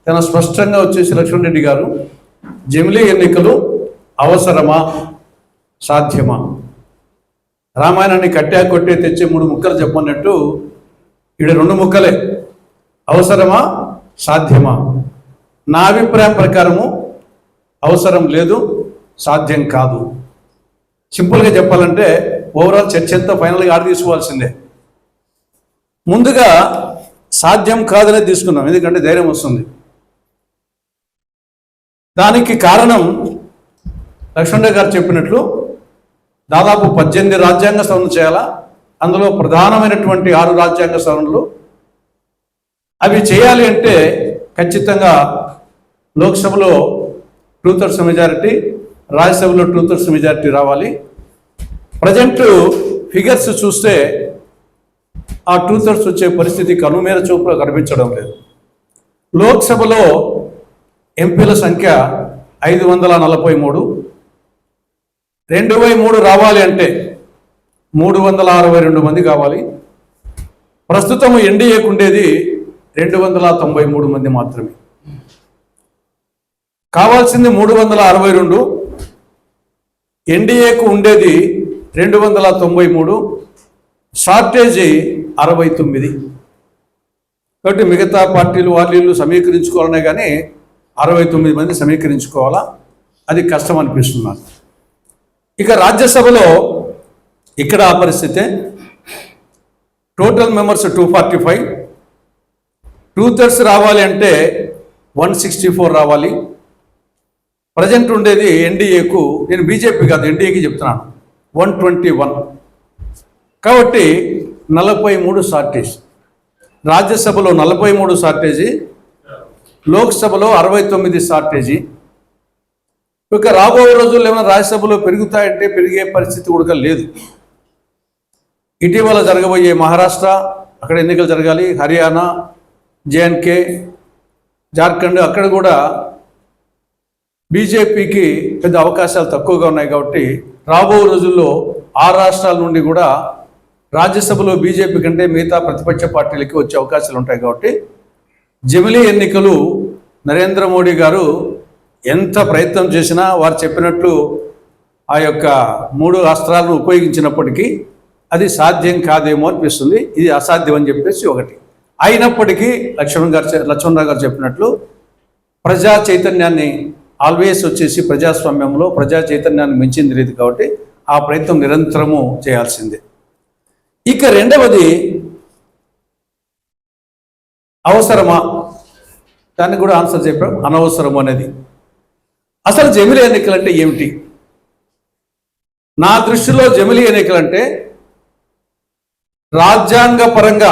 చాలా స్పష్టంగా వచ్చేసి లక్ష్మణ్ రెడ్డి గారు జమిలీ ఎన్నికలు అవసరమా, సాధ్యమా, రామాయణాన్ని కట్టా కొట్టే తెచ్చి 3 ముక్కలు చెప్పన్నట్టు ఇక్కడ 2 ముక్కలే. అవసరమా, సాధ్యమా? నా అభిప్రాయం ప్రకారము అవసరం లేదు, సాధ్యం కాదు. సింపుల్గా చెప్పాలంటే ఓవరాల్ చర్చ అంతా ఫైనల్గా ఆడ తీసుకోవాల్సిందే. ముందుగా సాధ్యం కాదనే తీసుకున్నాం, ఎందుకంటే ధైర్యం వస్తుంది. దానికి కారణం లక్ష్మణరావు గారు చెప్పినట్లు దాదాపు 18 రాజ్యాంగ సవరణ చేయాలా. అందులో ప్రధానమైనటువంటి 6 రాజ్యాంగ సవరణలు. అవి చేయాలి అంటే ఖచ్చితంగా లోక్సభలో 2/3 మెజారిటీ, రాజ్యసభలో 2/3 మెజారిటీ రావాలి. ప్రజెంట్ ఫిగర్స్ చూస్తే ఆ 2/3 వచ్చే పరిస్థితి కనుమేర చూపులో కనిపించడం లేదు. లోక్సభలో ఎంపీల సంఖ్య 543, 2/3 రావాలి అంటే 362 మంది కావాలి. ప్రస్తుతం ఎన్డీఏకు ఉండేది 293 మంది మాత్రమే. కావాల్సింది 362, ఎన్డీఏకు ఉండేది 293, షార్టేజీ 69. కాబట్టి మిగతా పార్టీలు వాళ్ళు సమీకరించుకోవాలనే కానీ 69 మంది సమీకరించుకోవాలా, అది కష్టం అనిపిస్తున్నారు. ఇక రాజ్యసభలో ఇక్కడ ఆ పరిస్థితే. టోటల్ మెంబర్స్ 245, 2/3 రావాలి అంటే 164 రావాలి. ప్రజెంట్ ఉండేది ఎన్డీఏకు, నేను బీజేపీ కాదు ఎన్డీఏకి చెప్తున్నాను, 121. కాబట్టి 43 షార్టేజ్. రాజ్యసభలో 43 షార్టేజీ, లోక్సభలో 69 షార్టేజీ. ఇక రాబోయే రోజుల్లో ఏమైనా రాజ్యసభలో పెరుగుతాయంటే పెరిగే పరిస్థితి కూడా లేదు. ఇటీవల జరగబోయే మహారాష్ట్ర, అక్కడ ఎన్నికలు జరగాలి, హర్యానా, జేఎన్కే, జార్ఖండ్, అక్కడ కూడా బీజేపీకి పెద్ద అవకాశాలు తక్కువగా ఉన్నాయి. కాబట్టి రాబో రోజుల్లో ఆ రాష్ట్రాల నుండి కూడా రాజ్యసభలో బీజేపీ కంటే మిగతా ప్రతిపక్ష పార్టీలకి వచ్చే అవకాశాలు ఉంటాయి. కాబట్టి జమిలీ ఎన్నికలు నరేంద్ర మోడీ గారు ఎంత ప్రయత్నం చేసినా వారు చెప్పినట్లు ఆ యొక్క 3 అస్త్రాలను ఉపయోగించినప్పటికీ అది సాధ్యం కాదేమో అనిపిస్తుంది. ఇది అసాధ్యం అని చెప్పేసి ఒకటి. అయినప్పటికీ లక్ష్మణరావు గారు చెప్పినట్లు ప్రజా చైతన్యాన్ని ఆల్వేస్ వచ్చేసి ప్రజాస్వామ్యంలో ప్రజా చైతన్యాన్ని మించింది లేదు. కాబట్టి ఆ ప్రయత్నం నిరంతరము చేయాల్సిందే. ఇక రెండవది అవసరమా, దాన్ని కూడా ఆన్సర్ చెప్పాం, అనవసరము అనేది. అసలు జమిలీ ఎన్నికలు అంటే ఏమిటి? నా దృష్టిలో జమిలీ ఎన్నికలు అంటే రాజ్యాంగ పరంగా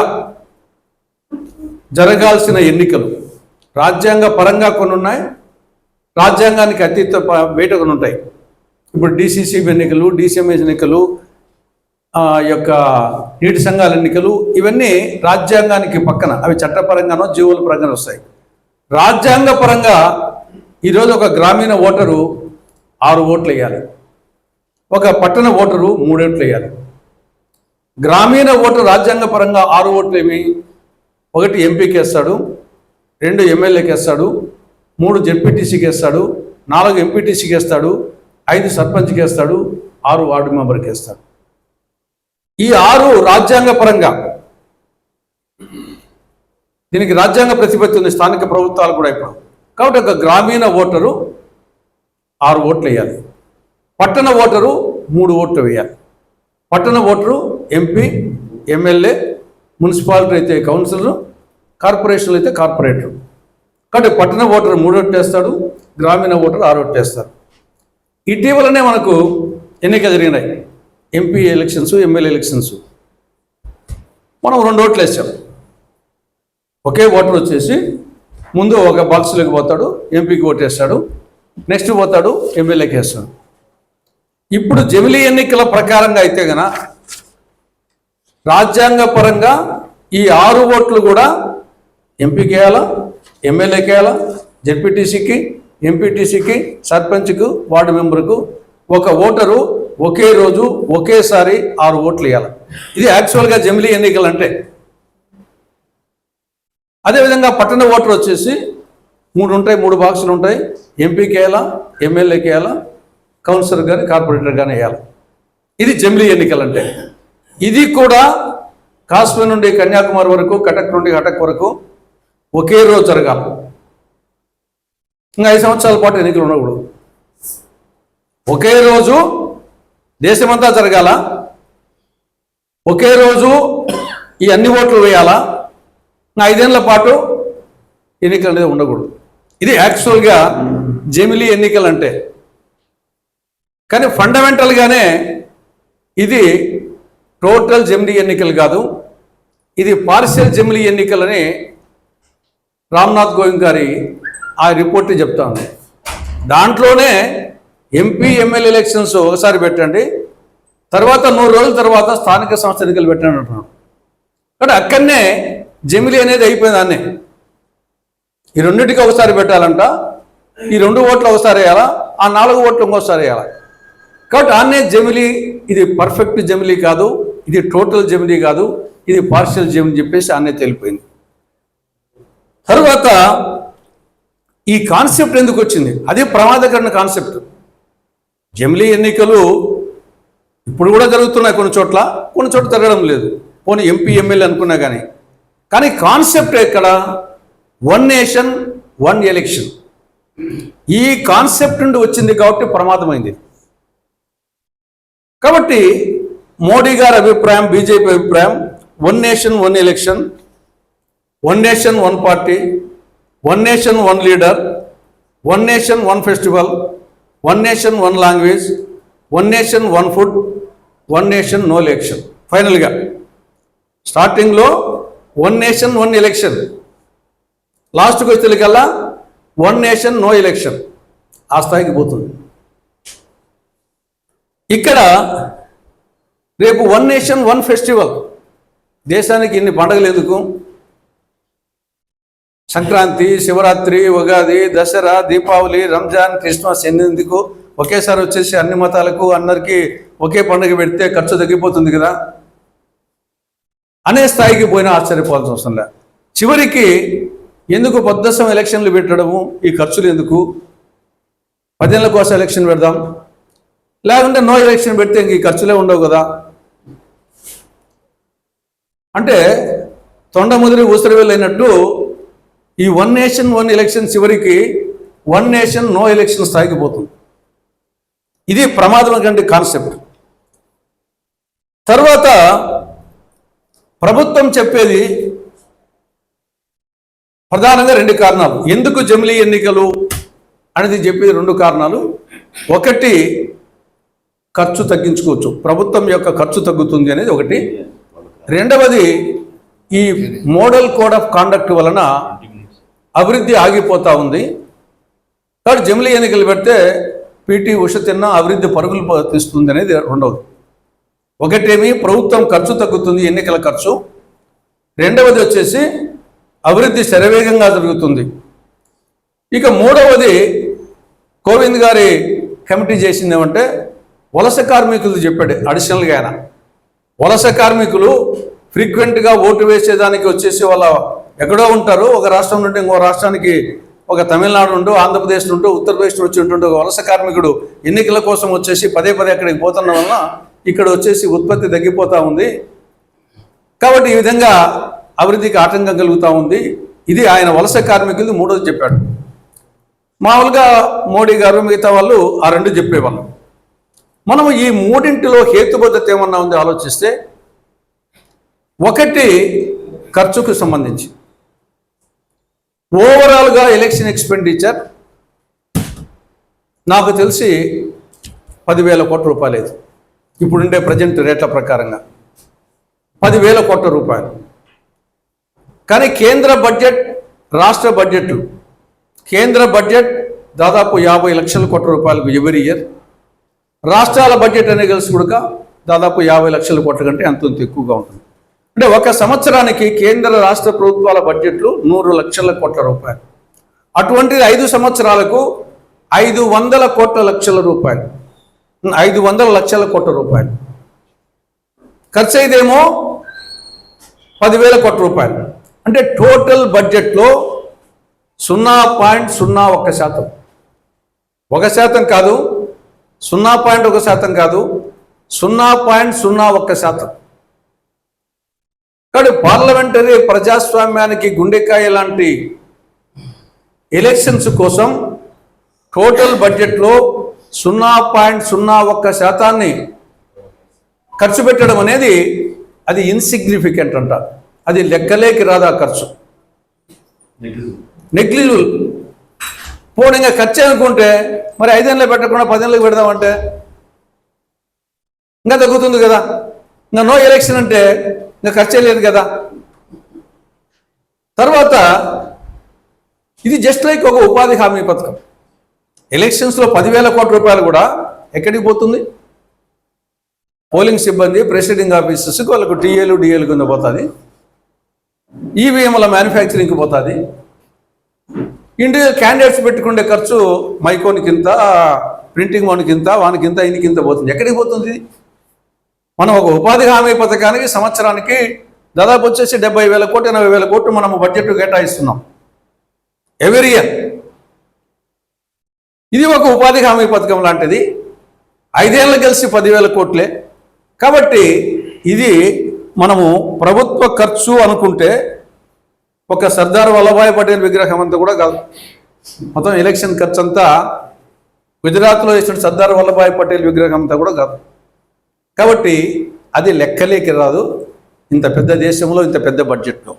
జరగాల్సిన ఎన్నికలు. రాజ్యాంగ పరంగా కొన్ని ఉన్నాయి, రాజ్యాంగానికి అతీత బయట కొన్ని ఉంటాయి. ఇప్పుడు డీసీసీ ఎన్నికలు, డీసీఎంఎస్ ఎన్నికలు, యొక్క నీటి సంఘాల ఎన్నికలు, ఇవన్నీ రాజ్యాంగానికి పక్కన, అవి చట్టపరంగానో జీవుల పరంగానో వస్తాయి. రాజ్యాంగ పరంగా ఈరోజు ఒక గ్రామీణ ఓటరు 6 ఓట్లు వేయాలి, ఒక పట్టణ ఓటరు 3 ఓట్లు వేయాలి. గ్రామీణ ఓటరు రాజ్యాంగ పరంగా 6 ఓట్లు ఏమి, 1 ఎంపీకి వేస్తాడు, 2 ఎమ్మెల్యేకి వేస్తాడు, 3 జెడ్పీటీసీకి వేస్తాడు, 4 ఎంపీటీసీకి వేస్తాడు, 5 సర్పంచ్కి వేస్తాడు, 6 వార్డు మెంబర్కి వేస్తాడు. ఈ 6 రాజ్యాంగ పరంగా, దీనికి రాజ్యాంగ ప్రతిపత్తి ఉంది స్థానిక ప్రభుత్వాలు కూడా ఇప్పుడు. కాబట్టి ఒక గ్రామీణ ఓటరు 6 ఓట్లు వేయాలి, పట్టణ ఓటరు 3 ఓట్లు వేయాలి. పట్టణ ఓటరు ఎంపీ, ఎమ్మెల్యే, మున్సిపాలిటీ అయితే కౌన్సిలరు, కార్పొరేషన్లు అయితే కార్పొరేటర్. కాబట్టి పట్టణ ఓటరు 3 ఓట్లు వేస్తాడు, గ్రామీణ ఓటరు 6 ఓట్లు వేస్తారు. ఇటీవలనే మనకు ఎన్నికలు జరిగినాయి, ఎంపీ ఎలక్షన్స్, ఎమ్మెల్యే ఎలక్షన్స్. మనం 2 ఓట్లు వేసాం. ఒకే ఓటర్ వచ్చేసి ముందు ఒక బాక్స్లోకి పోతాడు, ఎంపీకి ఓటు వేస్తాడు, నెక్స్ట్ పోతాడు ఎమ్మెల్యేకి వేస్తాడు. ఇప్పుడు జమిలీ ఎన్నికల ప్రకారంగా అయితే గన రాజ్యాంగ పరంగా ఈ 6 ఓట్లు కూడా ఎంపీకి వేయాలా, ఎమ్మెల్యేకి వేయాలా, జెడ్పీటీసీకి, ఎంపీటీసీకి, సర్పంచ్కు, వార్డు మెంబర్కు ఒక ఓటరు ఒకే రోజు ఒకేసారి 6 ఓట్లు వేయాలి. ఇది యాక్చువల్గా జమిలీ ఎన్నికలు అంటే. అదేవిధంగా పట్టణ ఓటర్ వచ్చేసి 3 ఉంటాయి, 3 బాక్సులు ఉంటాయి. ఎంపీకి వేయాలా, ఎమ్మెల్యేకి వేయాలా, కౌన్సిలర్ కానీ కార్పొరేటర్ కానీ వేయాలి. ఇది జమిలీ ఎన్నికలు అంటే. ఇది కూడా కాశ్మీర్ నుండి కన్యాకుమారి వరకు, కటక్ నుండి హటక్ వరకు ఒకే రోజు జరగాలి. ఇంకా 5 సంవత్సరాల పాటు ఎన్నికలు ఉండకూడదు. ఒకే రోజు దేశమంతా జరగాల, ఒకే రోజు ఈ అన్ని ఓట్లు వేయాలా, 5 ఏళ్ల పాటు ఎన్నికలు అనేది ఉండకూడదు. ఇది యాక్చువల్గా జమిలీ ఎన్నికలు అంటే. కానీ ఫండమెంటల్గానే ఇది టోటల్ జమిలీ ఎన్నికలు కాదు, ఇది పార్షియల్ జమిలీ ఎన్నికలని రామ్నాథ్ కోవింద్ గారి ఆ రిపోర్ట్ చెప్తా ఉంది. దాంట్లోనే ఎంపీ ఎమ్మెల్యే ఎలక్షన్స్ ఒకసారి పెట్టండి, తర్వాత 100 రోజుల తర్వాత స్థానిక సంస్థ ఎన్నికలు పెట్టండి అంటున్నాం. కాబట్టి అక్కడనే జమిలీ అనేది అయిపోయింది. దాన్నే ఈ రెండింటికి ఒకసారి పెట్టాలంట, ఈ 2 ఓట్లు ఒకసారి వేయాలా, ఆ 4 ఓట్లు ఇంకోసారి వేయాలా. కాబట్టి ఆన్నే జమిలీ, ఇది పర్ఫెక్ట్ జమిలీ కాదు, ఇది టోటల్ జమిలీ కాదు, ఇది పార్షియల్ జమిలీ చెప్పేసి ఆన్నే తెలిపోయింది. తర్వాత ఈ కాన్సెప్ట్ ఎందుకు వచ్చింది? అది ప్రమాదకరమైన కాన్సెప్ట్. జమిలీ ఎన్నికలు ఇప్పుడు కూడా జరుగుతున్నాయి కొన్ని చోట్ల, కొన్ని చోట్ల జరగడం లేదు. పోనీ ఎంపీ ఎమ్మెల్యే అనుకున్నా కానీ కాన్సెప్ట్ ఎక్కడ? 1 నేషన్ 1 ఎలక్షన్. ఈ కాన్సెప్ట్ నుండి వచ్చింది కాబట్టి ప్రమాదమైంది. కాబట్టి మోడీ గారి అభిప్రాయం, బీజేపీ అభిప్రాయం 1 nation 1 election, 1 nation 1 party, 1 nation 1 leader, 1 nation 1 festival, 1 nation 1 language, 1 nation 1 food, 1 nation no election. ఫైనల్గా స్టార్టింగ్లో 1 నేషన్ 1 ఎలక్షన్, లాస్ట్కి వచ్చేకల్లా 1 నేషన్ నో ఎలక్షన్. ఆ స్థాయికి పోతుంది. ఇక్కడ రేపు 1 నేషన్ 1 ఫెస్టివల్. దేశానికి ఇన్ని పండుగలు ఎందుకు? సంక్రాంతి, శివరాత్రి, ఉగాది, దసరా, దీపావళి, రంజాన్, క్రిస్మస్ ఎందుకు? ఒకేసారి వచ్చేసి అన్ని మతాలకు అందరికీ ఒకే పండుగ పెడితే ఖర్చు తగ్గిపోతుంది కదా అనే స్థాయికి పోయినా ఆశ్చర్యపోవాల్సిన అవసరం లేదు. చివరికి ఎందుకు 10 ఎలక్షన్లు పెట్టడము, ఈ ఖర్చులు ఎందుకు? 10 ఏళ్ల కోసం ఎలక్షన్ పెడదాం, లేకుంటే నో ఎలక్షన్ పెడితే ఇంక ఈ ఖర్చులే ఉండవు కదా. అంటే తొండ ముదిరి ఊసరి వెళ్ళినట్టు ఈ 1 నేషన్ 1 ఎలక్షన్ చివరికి 1 నేషన్ నో ఎలక్షన్ స్థాయికి పోతుంది. ఇది ప్రమాదం కంటే కాన్సెప్ట్. తర్వాత ప్రభుత్వం చెప్పేది ప్రధానంగా 2 కారణాలు. ఎందుకు జమిలీ ఎన్నికలు అనేది చెప్పేది 2 కారణాలు. ఒకటి, ఖర్చు తగ్గించుకోవచ్చు, ప్రభుత్వం యొక్క ఖర్చు తగ్గుతుంది అనేది ఒకటి. రెండవది, ఈ మోడల్ కోడ్ ఆఫ్ కాండక్ట్ వలన అభివృద్ధి ఆగిపోతూ ఉంది. కాబట్టి జమిలీ ఎన్నికలు పెడితే పీటీ ఉష తిన్న అభివృద్ధి పరుగులు తీస్తుంది అనేది రెండవది. ఒకటేమి ప్రభుత్వం ఖర్చు తగ్గుతుంది, ఎన్నికల ఖర్చు. రెండవది వచ్చేసి అభివృద్ధి శరవేగంగా జరుగుతుంది. ఇక మూడవది కోవింద్ గారి కమిటీ చేసింది ఏమంటే వలస కార్మికులు చెప్పాడు. అడిషనల్గా ఆయన వలస కార్మికులు ఫ్రీక్వెంట్గా ఓటు వేసేదానికి వచ్చేసి వాళ్ళ ఎక్కడో ఉంటారు, ఒక రాష్ట్రం నుండి ఇంకో రాష్ట్రానికి, ఒక తమిళనాడు నుండి, ఆంధ్రప్రదేశ్ నుండి, ఉత్తరప్రదేశ్ వచ్చి ఉంటుండే ఒక వలస కార్మికుడు ఎన్నికల కోసం వచ్చేసి పదే అక్కడికి పోతున్న వలన ఇక్కడ వచ్చేసి ఉత్పత్తి తగ్గిపోతూ ఉంది. కాబట్టి ఈ విధంగా అభివృద్ధికి ఆటంకం కలుగుతూ ఉంది. ఇది ఆయన వలస కార్మికులు మూడోది చెప్పాడు. మామూలుగా మోడీ గారు మిగతా వాళ్ళు ఆ 2 చెప్పేవాళ్ళం. మనం ఈ మూడింటిలో హేతుబద్ధత ఏమన్నా ఉంది ఆలోచిస్తే, ఒకటి ఖర్చుకు సంబంధించి ఓవరాల్గా ఎలక్షన్ ఎక్స్పెండిచర్ నాకు తెలిసి 10,000 కోట్ల రూపాయలు. అయితే ఇప్పుడుండే ప్రజెంట్ రేట్ల ప్రకారంగా 10,000 కోట్ల రూపాయలు. కానీ కేంద్ర బడ్జెట్, రాష్ట్ర బడ్జెట్లు, కేంద్ర బడ్జెట్ దాదాపు 50 లక్షల కోట్ల రూపాయలకు ఎవరీ ఇయర్. రాష్ట్రాల బడ్జెట్ అనేది కలిసి కూడా దాదాపు 50 లక్షల కోట్ల కంటే అంత ఎక్కువగా ఉంటుంది. అంటే ఒక సంవత్సరానికి కేంద్ర రాష్ట్ర ప్రభుత్వాల బడ్జెట్లు 100 లక్షల కోట్ల రూపాయలు. అటువంటిది 5 సంవత్సరాలకు 500 లక్షల రూపాయలు, 500 లక్షల కోట్ల రూపాయలు ఖర్చు అయితేమో 10,000 కోట్ల రూపాయలు. అంటే టోటల్ బడ్జెట్లో 0.01%, 1% కాదు, 0.1% కాదు, 0.01%. కాబట్టి పార్లమెంటరీ ప్రజాస్వామ్యానికి గుండెకాయ లాంటి ఎలక్షన్స్ కోసం టోటల్ బడ్జెట్లో 0.01% ఖర్చు పెట్టడం అనేది అది ఇన్సిగ్నిఫికెంట్ అంటారు. అది లెక్కలేకి రాదా ఖర్చు, నెగ్లిజిబుల్. పోనీ ఇంకా ఖర్చు అనుకుంటే మరి 5 ఏళ్ళు పెట్టకుండా 10 ఏళ్ళకి పెడదామంటే ఇంకా తగ్గుతుంది కదా. ఇంకా నో ఎలక్షన్ అంటే ఇంకా ఖర్చే లేదు కదా. తర్వాత ఇది జస్ట్ లైక్ ఒక ఉపాధి హామీ పథకం. ఎలక్షన్స్లో 10,000 కోట్ల రూపాయలు కూడా ఎక్కడికి పోతుంది? పోలింగ్ సిబ్బంది, ప్రెసిడింగ్ ఆఫీసర్స్కి వాళ్ళకు టీఏలు డిఏలు కింద పోతుంది, ఈవీఎంల మ్యానుఫ్యాక్చరింగ్కి పోతుంది. ఇండివిజువల్ క్యాండిడేట్స్ పెట్టుకునే ఖర్చు మైకోనికింత, ప్రింటింగ్ వానికింత, వానికింత, ఇన్నికింత పోతుంది. ఎక్కడికి పోతుంది? మనం ఒక ఉపాధి హామీ పథకానికి సంవత్సరానికి దాదాపు వచ్చేసి 70,000 కోట్లు 80,000 కోట్లు మనము బడ్జెట్ కేటాయిస్తున్నాం ఎవ్రీ ఇయర్. ఇది ఒక ఉపాధి హామీ పథకం లాంటిది. 5 ఏళ్ళు కలిసి 10,000 కోట్లే. కాబట్టి ఇది మనము ప్రభుత్వ ఖర్చు అనుకుంటే ఒక సర్దార్ వల్లభాయ్ పటేల్ విగ్రహం అంతా కూడా కాదు. మొత్తం ఎలక్షన్ ఖర్చు అంతా గుజరాత్లో వేసిన సర్దార్ వల్లభాయ్ పటేల్ విగ్రహం అంతా కూడా కాదు. కాబట్టి అది లెక్కలేకి రాదు ఇంత పెద్ద దేశంలో, ఇంత పెద్ద బడ్జెట్లో.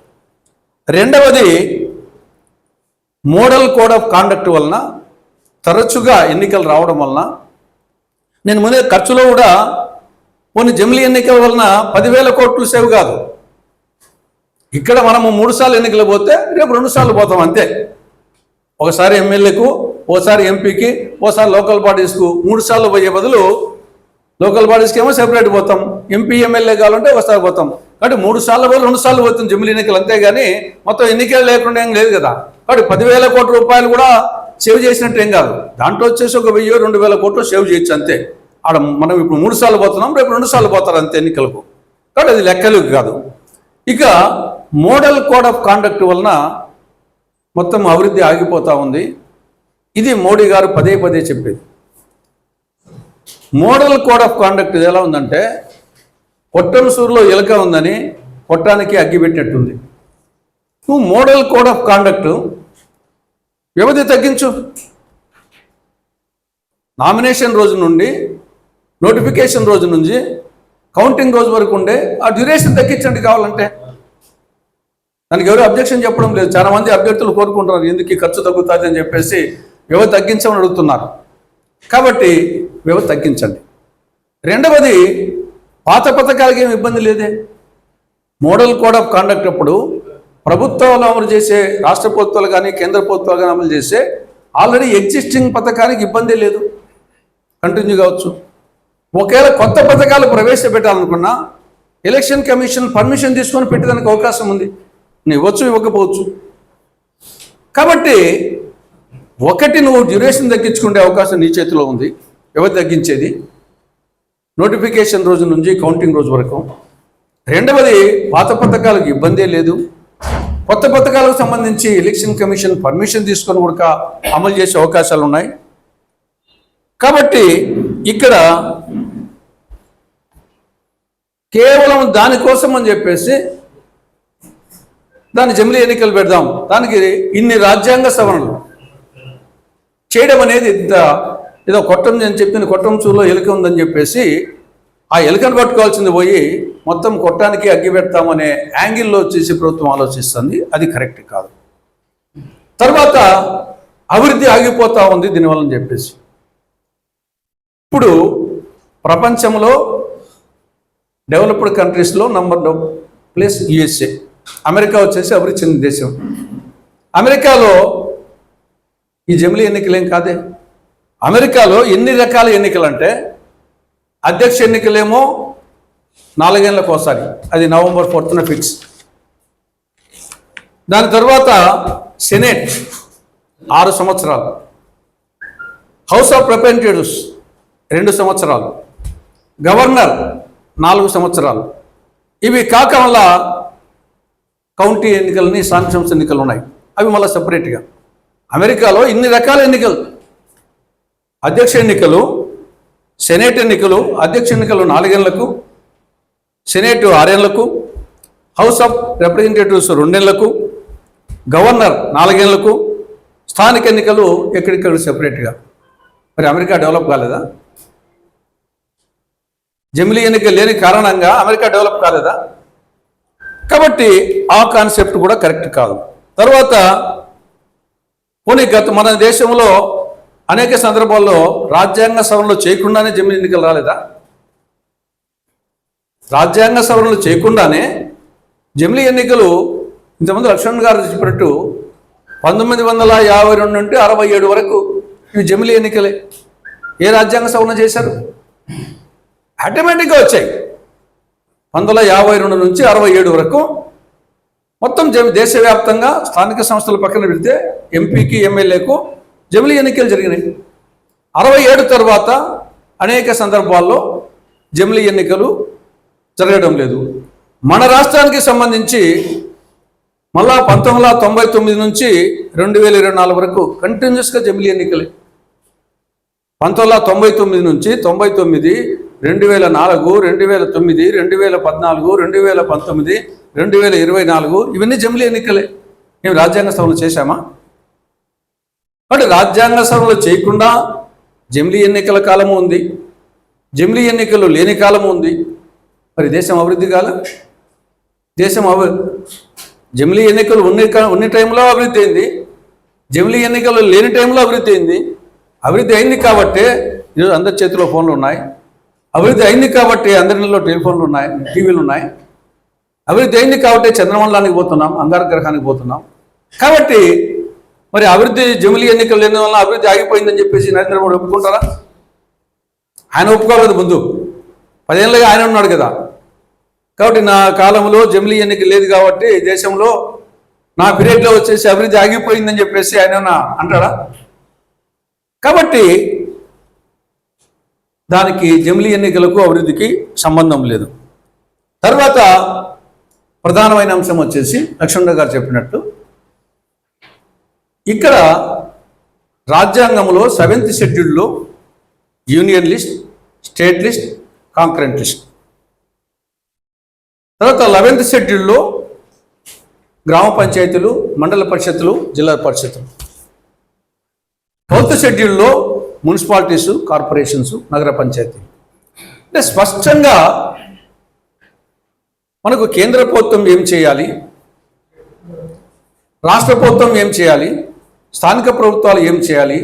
రెండవది, మోడల్ కోడ్ ఆఫ్ కాండక్ట్ వలన తరచుగా ఎన్నికలు రావడం వలన, నేను ముందే ఖర్చులో కూడా కొన్ని జమిలీ ఎన్నికల వలన 10,000 కోట్లు సేవ్ కాదు. ఇక్కడ మనము 3 సార్లు ఎన్నికలు పోతే రేపు 2 సార్లు పోతాం అంతే. ఒకసారి ఎమ్మెల్యేకు, ఓసారి ఎంపీకి, ఓసారి లోకల్ బాడీస్కు 3 సార్లు పోయే బదులు లోకల్ బాడీస్కి ఏమో సెపరేట్ పోతాం, ఎంపీ ఎమ్మెల్యే కావాలంటే ఒకసారి పోతాం. కాబట్టి 3 సార్లు పోయి 2 సార్లు పోతుంది జమిలీ ఎన్నికలు, అంతేగాని మొత్తం ఎన్నికలు లేకుండా ఏం లేదు కదా. కాబట్టి 10,000 కోట్ల రూపాయలు కూడా సేవ్ చేసినట్టు ఏం కాదు. దాంట్లో వచ్చేసి ఒక 1,000-2,000 కోట్లు సేవ్ చేయొచ్చు అంతే. ఆడ మనం ఇప్పుడు 3 సార్లు పోతున్నాం, రేపు 2 సార్లు పోతారు అంతే ఎన్నికలకు. కాబట్టి అది లెక్కలు కాదు. ఇక మోడల్ కోడ్ ఆఫ్ కాండక్ట్ వలన మొత్తం అభివృద్ధి ఆగిపోతూ ఉంది. ఇది మోడీ గారు పదే పదే చెప్పేది. మోడల్ కోడ్ ఆఫ్ కాండక్ట్ ఎలా ఉందంటే, పొట్టంసూరులో ఎలుక ఉందని పొట్టానికి అగ్గి పెట్టినట్టుంది. నువ్వు మోడల్ కోడ్ ఆఫ్ కాండక్ట్ వ్యవధి తగ్గించు. నామినేషన్ రోజు నుండి నోటిఫికేషన్ రోజు నుంచి కౌంటింగ్ రోజు వరకు ఉండే ఆ డ్యూరేషన్ తగ్గించండి కావాలంటే. దానికి ఎవరు అబ్జెక్షన్ చెప్పడం లేదు. చాలా మంది అభ్యర్థులు కోరుకుంటున్నారు ఎందుకు ఈ ఖర్చు తగ్గుతుంది అని చెప్పేసి వ్యవధి తగ్గించమని అడుగుతున్నారు. కాబట్టి వ్యవధి తగ్గించండి. రెండవది, పాత పథకాలకి ఏమి ఇబ్బంది లేదే. మోడల్ కోడ్ ఆఫ్ కాండక్ట్ అప్పుడు ప్రభుత్వాలు అమలు చేసే, రాష్ట్ర ప్రభుత్వాలు కానీ కేంద్ర ప్రభుత్వాలు కానీ అమలు చేసే ఆల్రెడీ ఎగ్జిస్టింగ్ పథకానికి ఇబ్బంది లేదు, కంటిన్యూ కావచ్చు. ఒకవేళ కొత్త పథకాలు ప్రవేశపెట్టాలనుకున్నా ఎలక్షన్ కమిషన్ పర్మిషన్ తీసుకొని పెట్టడానికి అవకాశం ఉంది. నువ్వు ఇవ్వచ్చు, ఇవ్వకపోవచ్చు. కాబట్టి ఒకటి, నువ్వు డ్యూరేషన్ తగ్గించుకునే అవకాశం నీ చేతిలో ఉంది, వ్యవధి తగ్గించేది నోటిఫికేషన్ రోజు నుంచి కౌంటింగ్ రోజు వరకు. రెండవది, పాత పథకాలకు ఇబ్బందే లేదు. కొత్త పథకాలకు సంబంధించి ఎలక్షన్ కమిషన్ పర్మిషన్ తీసుకొని కూడా అమలు చేసే అవకాశాలు ఉన్నాయి. కాబట్టి ఇక్కడ కేవలం దానికోసం అని చెప్పేసి దాని జమిలీ ఎన్నికలు పెడదాం, దానికి ఇన్ని రాజ్యాంగ సవరణలు చేయడం అనేది ఇంత ఏదో కొట్టం అని చెప్పిన కొట్టంచూరులో ఎలుక ఉందని చెప్పేసి ఆ ఎలుకను పట్టుకోవాల్సింది పోయి మొత్తం కొట్టానికి అగ్గి పెడతామనే యాంగిల్లో వచ్చేసి ప్రభుత్వం ఆలోచిస్తుంది. అది కరెక్ట్ కాదు. తర్వాత అభివృద్ధి ఆగిపోతూ ఉంది దీనివల్ల చెప్పేసి. ఇప్పుడు ప్రపంచంలో డెవలప్డ్ కంట్రీస్లో నంబర్ 1 ప్లేస్ యుఎస్ఏ. అమెరికా వచ్చేసి అభివృద్ధి చెందిన దేశం. అమెరికాలో ఈ జమిలీ ఎన్నికలు ఏం కాదే. అమెరికాలో ఎన్ని రకాల ఎన్నికలు అంటే, అధ్యక్ష ఎన్నికలేమో 4 ఏళ్ళకు ఒకసారి, అది November 4th ఫిక్స్. దాని తర్వాత సెనేట్ 6 సంవత్సరాలు, హౌస్ ఆఫ్ రిప్రజెంటేటివ్స్ 2 సంవత్సరాలు, గవర్నర్ 4 సంవత్సరాలు. ఇవి కాక వల్ల కౌంటీ ఎన్నికలని, స్థానిక సంస్థ ఎన్నికలు ఉన్నాయి, అవి మళ్ళీ సపరేట్గా. అమెరికాలో ఇన్ని రకాల ఎన్నికలు, అధ్యక్ష ఎన్నికలు, సెనేట్ ఎన్నికలు. అధ్యక్ష ఎన్నికలు 4 ఏళ్లకు, సెనేట్ 6 ఏళ్లకు, హౌస్ ఆఫ్ రిప్రజెంటేటివ్స్ 2 ఏళ్లకు, గవర్నర్ 4 ఏళ్లకు, స్థానిక ఎన్నికలు ఎక్కడిక్కడ సెపరేట్గా. మరి అమెరికా డెవలప్ కాలేదా? జమిలీ ఎన్నికలు లేని కారణంగా అమెరికా డెవలప్ కాలేదా? కాబట్టి ఆ కాన్సెప్ట్ కూడా కరెక్ట్ కాదు. తర్వాత మన దేశంలో అనేక సందర్భాల్లో రాజ్యాంగ సవరణలు చేయకుండానే జమిలీ ఎన్నికలు రాలేదా? రాజ్యాంగ సవరణలు చేయకుండానే జమిలీ ఎన్నికలు ఇంతకుముందు లక్ష్మణ్ గారు చెప్పినట్టు 1952 నుండి 67 వరకు ఇవి జమిలీ ఎన్నికలే. ఏ రాజ్యాంగ సవరణ చేశారు? ఆటోమేటిక్గా వచ్చాయి. 1952 నుంచి 67 వరకు మొత్తం దేశవ్యాప్తంగా స్థానిక సంస్థల పక్కన పెడితే ఎంపీకి ఎమ్మెల్యేకు జమిలీ ఎన్నికలు జరిగినాయి. 67 తర్వాత అనేక సందర్భాల్లో జమిలీ ఎన్నికలు జరగడం లేదు. మన రాష్ట్రానికి సంబంధించి మళ్ళా 1999 నుంచి 2024 వరకు కంటిన్యూస్గా జమిలీ ఎన్నికలే. 1999 నుంచి 99, 2004, 2009, 2014, 2019, 2024 ఇవన్నీ జమిలీ ఎన్నికలే. మేము రాజ్యాంగ సవరణ చేశామా? అంటే రాజ్యాంగ సవరణలు చేయకుండా జమిలీ ఎన్నికల కాలము ఉంది, జమిలీ ఎన్నికలు లేని కాలము ఉంది. మరి దేశం అభివృద్ధి కాల? దేశం జమిలీ ఎన్నికలు ఉన్న టైంలో అభివృద్ధి అయింది, జమిలీ ఎన్నికలు లేని టైంలో అభివృద్ధి అయింది. అభివృద్ధి అయింది కాబట్టే ఈరోజు అందరి చేతిలో ఫోన్లు ఉన్నాయి. అభివృద్ధి అయింది కాబట్టి అందరిలో టెలిఫోన్లు ఉన్నాయి, టీవీలు ఉన్నాయి. అభివృద్ధి అయింది కాబట్టి చంద్రమండలానికి పోతున్నాం, అంగారగ్రహానికి పోతున్నాం. కాబట్టి మరి అభివృద్ధి జమిలీ ఎన్నికలు లేని వల్ల అభివృద్ధి ఆగిపోయిందని చెప్పేసి నరేంద్ర మోడీ ఒప్పుకుంటారా? ఆయన ఒప్పుకోలేదు. ముందు 10 ఏళ్ళుగా ఆయన ఉన్నాడు కదా. కాబట్టి నా కాలంలో జమిలీ ఎన్నిక లేదు కాబట్టి దేశంలో నా పీరియడ్లో వచ్చేసి అభివృద్ధి ఆగిపోయిందని చెప్పేసి ఆయన అంటాడా? కాబట్టి దానికి జమిలీ ఎన్నికలకు అభివృద్ధికి సంబంధం లేదు. తర్వాత ప్రధానమైన అంశం వచ్చేసి లక్ష్మణ్ గారు చెప్పినట్టు ఇక్కడ రాజ్యాంగంలో 7th షెడ్యూల్లో union list, state list, concurrent list. తర్వాత 11th షెడ్యూల్లో గ్రామ పంచాయతీలు, మండల పరిషత్తులు, జిల్లా పరిషత్తులు. 12th షెడ్యూల్లో మున్సిపాలిటీసు, కార్పొరేషన్స్, నగర పంచాయతీలు. అంటే స్పష్టంగా మనకు కేంద్ర ప్రభుత్వం ఏం చేయాలి, రాష్ట్ర ప్రభుత్వం ఏం చేయాలి, స్థానిక ప్రభుత్వాలు ఏం చేయాలి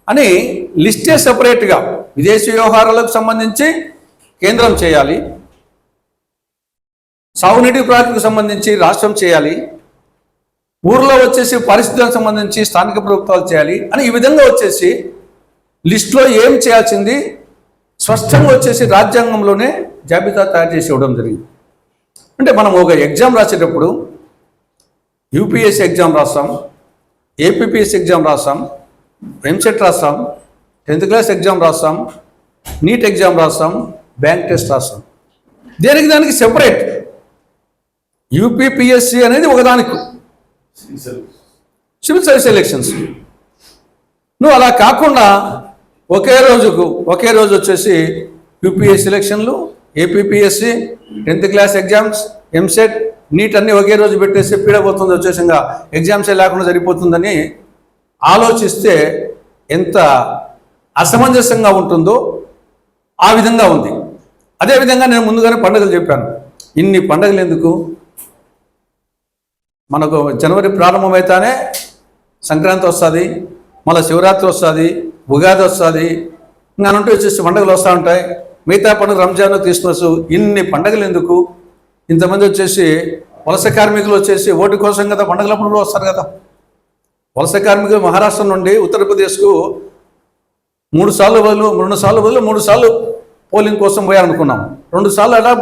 అని లిస్టే సపరేట్గా విదేశీ వ్యవహారాలకు సంబంధించి కేంద్రం చేయాలి, సాగునీటి ప్రాజెక్టుకు సంబంధించి రాష్ట్రం చేయాలి, ఊర్లో వచ్చేసి పరిస్థితులకు సంబంధించి స్థానిక ప్రభుత్వాలు చేయాలి అని ఈ విధంగా వచ్చేసి లిస్టులో ఏం చేయాల్సింది స్పష్టంగా వచ్చేసి రాజ్యాంగంలోనే జాబితా తయారు చేసి ఇవ్వడం జరిగింది. అంటే మనం ఒక ఎగ్జామ్ రాసేటప్పుడు యూపీఎస్సీ ఎగ్జామ్ రాస్తాం, ఏపీపీఎస్సీ ఎగ్జామ్ రాస్తాం, ఎంసెట్ రాస్తాం, 10th క్లాస్ ఎగ్జామ్ రాస్తాం, నీట్ ఎగ్జామ్ రాస్తాం, బ్యాంక్ టెస్ట్ రాస్తాం. దానికి సెపరేట్ యూపీపీఎస్సీ అనేది ఒకదానికి సివిల్ సర్వీస్ ఎలక్షన్స్. నువ్వు అలా కాకుండా ఒకే రోజు వచ్చేసి యూపీఎస్సీ ఎలక్షన్లు, APPSC, 10th class exams, EAMCET, NEET అన్నీ ఒకే రోజు పెట్టేసి పీడబోతుంది వచ్చేసి ఎగ్జామ్సే లేకుండా సరిపోతుందని ఆలోచిస్తే ఎంత అసమంజసంగా ఉంటుందో ఆ విధంగా ఉంది. అదేవిధంగా నేను ముందుగానే పండుగలు చెప్పాను. ఇన్ని పండుగలు ఎందుకు? మనకు జనవరి ప్రారంభమైతేనే సంక్రాంతి వస్తుంది, మళ్ళీ శివరాత్రి వస్తుంది, ఉగాది వస్తుంది, ఇంకా అంటూ వచ్చేసి పండుగలు వస్తూ ఉంటాయి. మిగతా పండుగ రంజాన్, క్రిస్మస్, ఇన్ని పండుగలు ఎందుకు? ఇంతమంది వచ్చేసి వలస కార్మికులు వచ్చేసి ఓటు కోసం కదా పండుగలప్పుడు వస్తారు కదా. వలస కార్మికులు మహారాష్ట్ర నుండి ఉత్తరప్రదేశ్కు 3 సార్లు పోలింగ్ కోసం పోయాలనుకున్నాం. 2 సార్లు అలా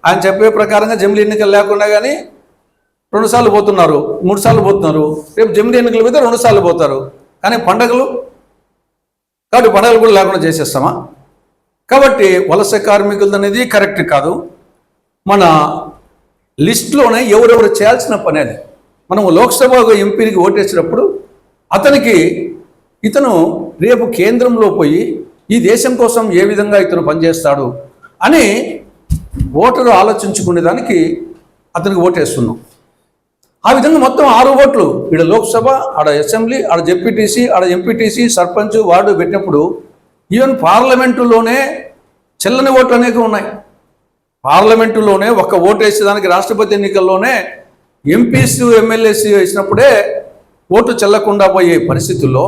ఆయన చెప్పే ప్రకారంగా జమిలీ ఎన్నికలు లేకుండా కానీ 2 సార్లు పోతున్నారు, 3 సార్లు పోతున్నారు. రేపు జమిలీ ఎన్నికల మీద 2 సార్లు పోతారు. కానీ పండుగలు కూడా లేకుండా చేసేస్తామా? కాబట్టి వలస కార్మికులు అనేది కరెక్ట్ కాదు. మన లిస్టులోనే ఎవరెవరు చేయాల్సిన పని అది. మనము లోక్సభ ఎంపీకి ఓటేసినప్పుడు ఇతను రేపు కేంద్రంలో పోయి ఈ దేశం కోసం ఏ విధంగా ఇతను పనిచేస్తాడు అని ఓటరు ఆలోచించుకునే దానికి అతనికి ఓటేస్తున్నాం. ఆ విధంగా మొత్తం 6 ఓట్లు ఇక్కడ లోక్సభ, ఆడ అసెంబ్లీ, ఆడ జెడ్పీటీసీ, ఆడ ఎంపీటీసీ, సర్పంచ్, వార్డు పెట్టినప్పుడు ఈవెన్ పార్లమెంటులోనే చెల్లని ఓట్లు అనేవి ఉన్నాయి. పార్లమెంటులోనే ఒక ఓటు వేసేదానికి రాష్ట్రపతి ఎన్నికల్లోనే ఎంపీస్ ఎమ్మెల్యేస్ వేసినప్పుడే ఓటు చెల్లకుండా పోయే పరిస్థితుల్లో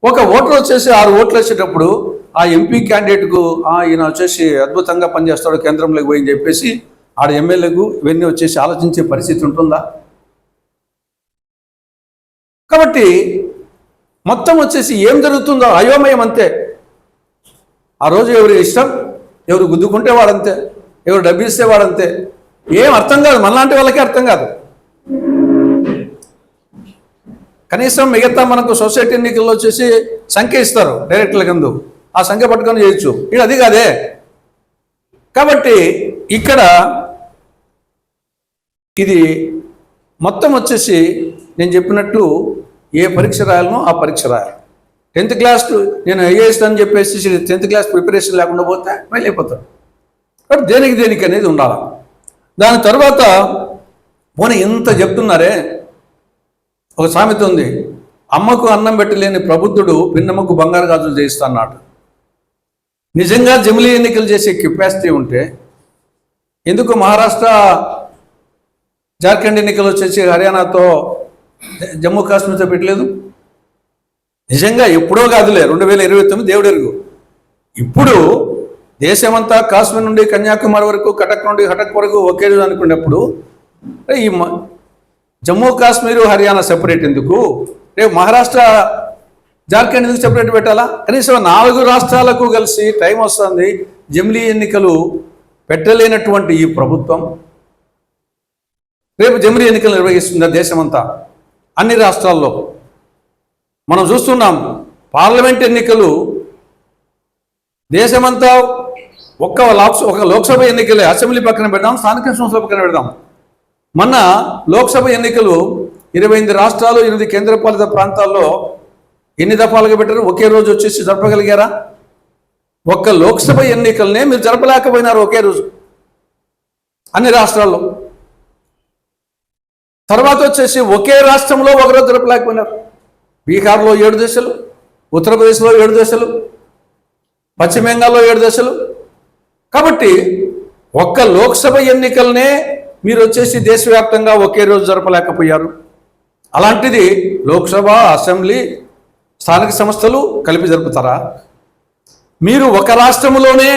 ఒక ఓటర్ వచ్చేసి 6 ఓట్లు వేసేటప్పుడు ఆ ఎంపీ క్యాండిడేట్కు ఈయన వచ్చేసి అద్భుతంగా పనిచేస్తాడు కేంద్రంలోకి పోయి చెప్పేసి ఆడ ఎమ్మెల్యేకు ఇవన్నీ వచ్చేసి ఆలోచించే పరిస్థితి ఉంటుందా? కాబట్టి మొత్తం వచ్చేసి ఏం జరుగుతుందో అయోమయం అంతే. ఆ రోజు ఎవరి ఇష్టం, ఎవరు గుద్దుకుంటే వాడంతే, ఎవరు డబ్బు ఇస్తే వాడంతే. ఏం అర్థం కాదు, మనలాంటి వాళ్ళకే అర్థం కాదు. కనీసం మిగతా మనకు సొసైటీ ఎన్నికల్లో వచ్చేసి సంఖ్య ఇస్తారు డైరెక్టర్ల కింద, ఆ సంఖ్య పట్టుకొని చేయొచ్చు. ఇది అది కాదే. కాబట్టి ఇక్కడ ఇది మొత్తం వచ్చేసి నేను చెప్పినట్లు ఏ పరీక్ష రాయాలనో ఆ పరీక్ష రాయాలి. 10th క్లాస్ నేను ఐఏఎస్ అని చెప్పేసి 10th క్లాస్ ప్రిపరేషన్ లేకుండా పోతే ఫెయిల్ అయిపోతాడు. కాబట్టి దేనికి అనేది ఉండాలి. దాని తర్వాత పోనీ ఇంత చెప్తున్నారే, ఒక సామెత ఉంది, అమ్మకు అన్నం పెట్టలేని ప్రబుద్ధుడు పిన్నమ్మకు బంగారు గాజులు చేయిస్తా అన్నాడు. నిజంగా జమిలీ ఎన్నికలు చేసే కెపాసిటీ ఉంటే ఎందుకు మహారాష్ట్ర జార్ఖండ్ ఎన్నికలు వచ్చేసి హర్యానాతో జమ్మూ కాశ్మీర్తో పెట్టలేదు? నిజంగా ఎప్పుడో కాదులే, 2029 దేవుడెరుగు. ఇప్పుడు దేశమంతా కాశ్మీర్ నుండి కన్యాకుమారి వరకు, కటక్ నుండి హటక్ వరకు ఒకే రోజు అనుకున్నప్పుడు ఈ జమ్మూ కాశ్మీర్ హర్యానా సెపరేట్ ఎందుకు? రేపు మహారాష్ట్ర జార్ఖండ్ ఎందుకు సెపరేట్ పెట్టాలా? కనీసం 4 రాష్ట్రాలకు కలిసి టైం వస్తుంది. జమిలీ ఎన్నికలు పెట్టలేనటువంటి ఈ ప్రభుత్వం రేపు జమిలీ ఎన్నికలు నిర్వహిస్తుంది దేశమంతా, అన్ని రాష్ట్రాల్లో. మనం చూస్తున్నాం పార్లమెంట్ ఎన్నికలు దేశమంతా ఒక లోక్సభ ఎన్నికలే, అసెంబ్లీ పక్కన పెడదాం, స్థానిక సంస్థల పక్కన పెడదాం. మొన్న లోక్సభ ఎన్నికలు 28 రాష్ట్రాలు 8 కేంద్రపాలిత ప్రాంతాల్లో ఎన్ని దఫాలుగా పెట్టారు? ఒకే రోజు వచ్చేసి జరపగలిగారా? ఒక్క లోక్సభ ఎన్నికలనే మీరు జరపలేకపోయినారు ఒకే రోజు అన్ని రాష్ట్రాల్లో. తర్వాత వచ్చేసి ఒకే రాష్ట్రంలో ఒకరోజు జరపలేకపోయినారు. బీహార్లో 7 దశలు, ఉత్తరప్రదేశ్లో 7 దశలు, పశ్చిమ బెంగాల్లో 7 దశలు. కాబట్టి ఒక్క లోక్సభ ఎన్నికలనే మీరు వచ్చేసి దేశవ్యాప్తంగా ఒకే రోజు జరపలేకపోయారు. అలాంటిది లోక్సభ, అసెంబ్లీ, స్థానిక సంస్థలు కలిపి జరుపుతారా? మీరు ఒక రాష్ట్రంలోనే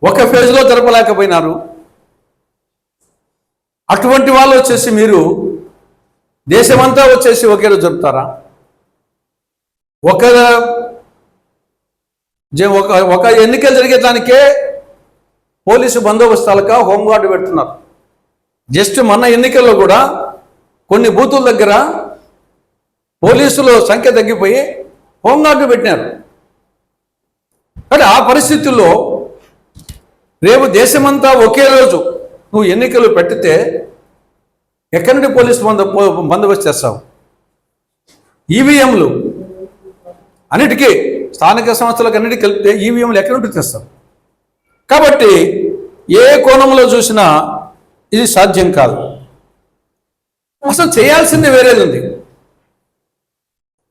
ఒక ఫేజ్లో జరపలేకపోయినారు. అటువంటి వాళ్ళు వచ్చేసి మీరు దేశమంతా వచ్చేసి ఒకే రోజు జరుపుతారా? ఒక ఎన్నికలు జరిగేదానికే పోలీసు బందోబస్తాలక హోంగార్డు పెడుతున్నారు. జస్ట్ మొన్న ఎన్నికల్లో కూడా కొన్ని బూతుల దగ్గర పోలీసుల సంఖ్య తగ్గిపోయి హోంగార్డు పెట్టినారు. కానీ ఆ పరిస్థితుల్లో రేపు దేశమంతా ఒకే రోజు నువ్వు ఎన్నికలు పెట్టితే ఎక్కడి నుండి పోలీసు బందోబస్తు చేస్తావు? ఈవీఎంలు అన్నిటికీ, స్థానిక సంస్థలకు అన్నిటికీ కలిపితే ఈవీఎంలు ఎక్కడి నుండి తెస్తావు? కాబట్టి ఏ కోణంలో చూసినా ఇది సాధ్యం కాదు. అసలు చేయాల్సింది వేరేది ఉంది.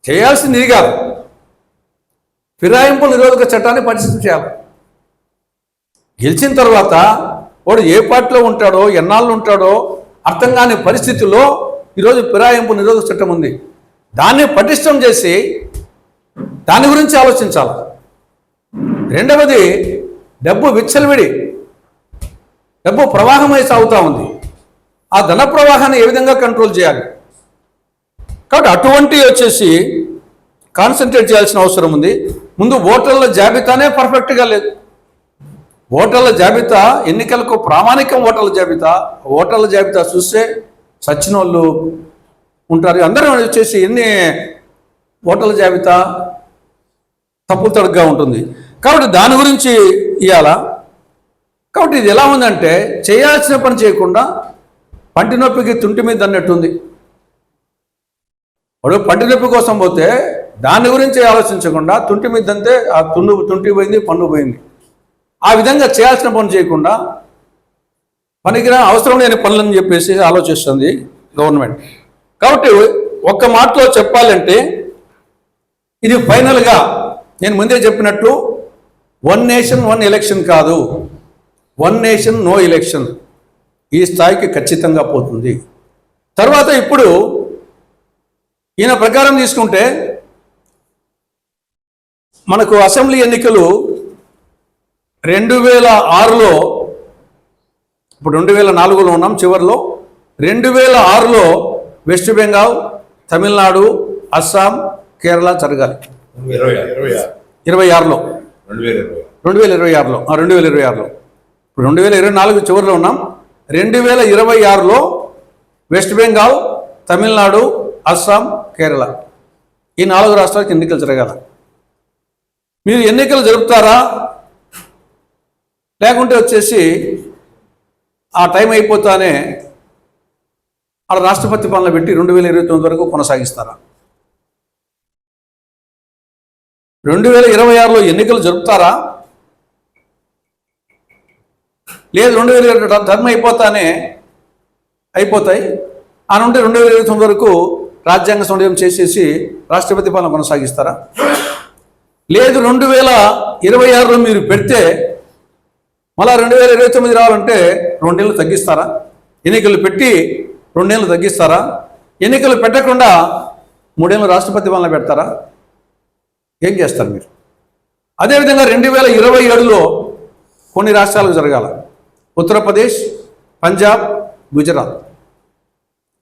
చేయాల్సింది ఇది కాదు, ఫిరాయింపు నిరోధక చట్టాన్ని పరిశీలన చేయాలి. గెలిచిన తర్వాత వాడు ఏ పార్టీలో ఉంటాడో, ఎన్నాళ్ళు ఉంటాడో అర్థం కాని పరిస్థితుల్లో ఈరోజు ఫిరాయింపు నిరోధక చట్టం ఉంది. దాన్ని పటిష్టం చేసి దాని గురించి ఆలోచించాలి. రెండవది, డబ్బు విచ్చలవిడి, డబ్బు ప్రవాహమై సాగుతూ ఉంది. ఆ ధన ప్రవాహాన్ని ఏ విధంగా కంట్రోల్ చేయాలి? కాబట్టి అటువంటి వచ్చేసి కాన్సన్ట్రేట్ చేయాల్సిన అవసరం ఉంది. ముందు ఓటర్ల జాబితానే పర్ఫెక్ట్గా లేదు. ఓటర్ల జాబితా, ఎన్నికలకు ప్రామాణికం ఓటర్ల జాబితా చూస్తే సచ్చిన వాళ్ళు ఉంటారు. అందరూ వచ్చేసి ఎన్ని ఓటర్ల జాబితా తప్పు తడుగ్గా ఉంటుంది. కాబట్టి దాని గురించి ఇవ్వాలా. కాబట్టి ఇది ఎలా ఉందంటే చేయాల్సిన పని చేయకుండా పంటి నొప్పికి తుంటి మీద అన్నట్టుంది. వాడు పంటి నొప్పి కోసం పోతే దాని గురించి ఆలోచించకుండా తుంటి మీద అంతే, ఆ తుంటి పోయింది, పన్ను పోయింది. ఆ విధంగా చేయాల్సిన పని చేయకుండా పనికిరా అవసరం లేని పనులని చెప్పేసి ఆలోచిస్తుంది గవర్నమెంట్. కాబట్టి ఒక్క మాటలో చెప్పాలంటే ఇది ఫైనల్గా నేను ముందే చెప్పినట్లు 1 నేషన్ 1 ఎలక్షన్ కాదు. వన్ నేషన్ నో ఎలక్షన్ ఈ స్థాయికి ఖచ్చితంగా పోతుంది. తర్వాత ఇప్పుడు ఈయన ప్రకారం తీసుకుంటే మనకు అసెంబ్లీ ఎన్నికలు 2006లో, ఇప్పుడు 2004లో ఉన్నాం చివరిలో, 2006లో వెస్ట్ బెంగాల్, తమిళనాడు, అస్సాం, కేరళ జరగాలి. 2026లో 2026లో 2026లో ఇప్పుడు 2024 చివరిలో ఉన్నాం. 2026లో వెస్ట్ బెంగాల్, తమిళనాడు, అస్సాం, కేరళ ఈ 4 రాష్ట్రాలకు ఎన్నికలు జరగాల. మీరు ఎన్నికలు జరుపుతారా లేకుంటే వచ్చేసి ఆ టైం అయిపోతానే ఆ రాష్ట్రపతి పాలన పెట్టి 2029 వరకు కొనసాగిస్తారా? 2026లో ఎన్నికలు జరుపుతారా? లేదు 2022 టర్మ్ అయిపోతాయి ఆ నుండి 2029 వరకు రాజ్యాంగ సంశోధన చేసేసి రాష్ట్రపతి పాలన కొనసాగిస్తారా? లేదు 2026లో మీరు పెడితే మళ్ళా 2029 రావాలంటే 2 ఏళ్ళు తగ్గిస్తారా? ఎన్నికలు పెట్టి 2 ఏళ్ళు తగ్గిస్తారా? ఎన్నికలు పెట్టకుండా 3 ఏళ్ళు రాష్ట్రపతి పాలన పెడతారా? ఏం చేస్తారు మీరు? అదేవిధంగా 2027లో కొన్ని రాష్ట్రాలకు జరగాల. ఉత్తరప్రదేశ్, పంజాబ్, గుజరాత్.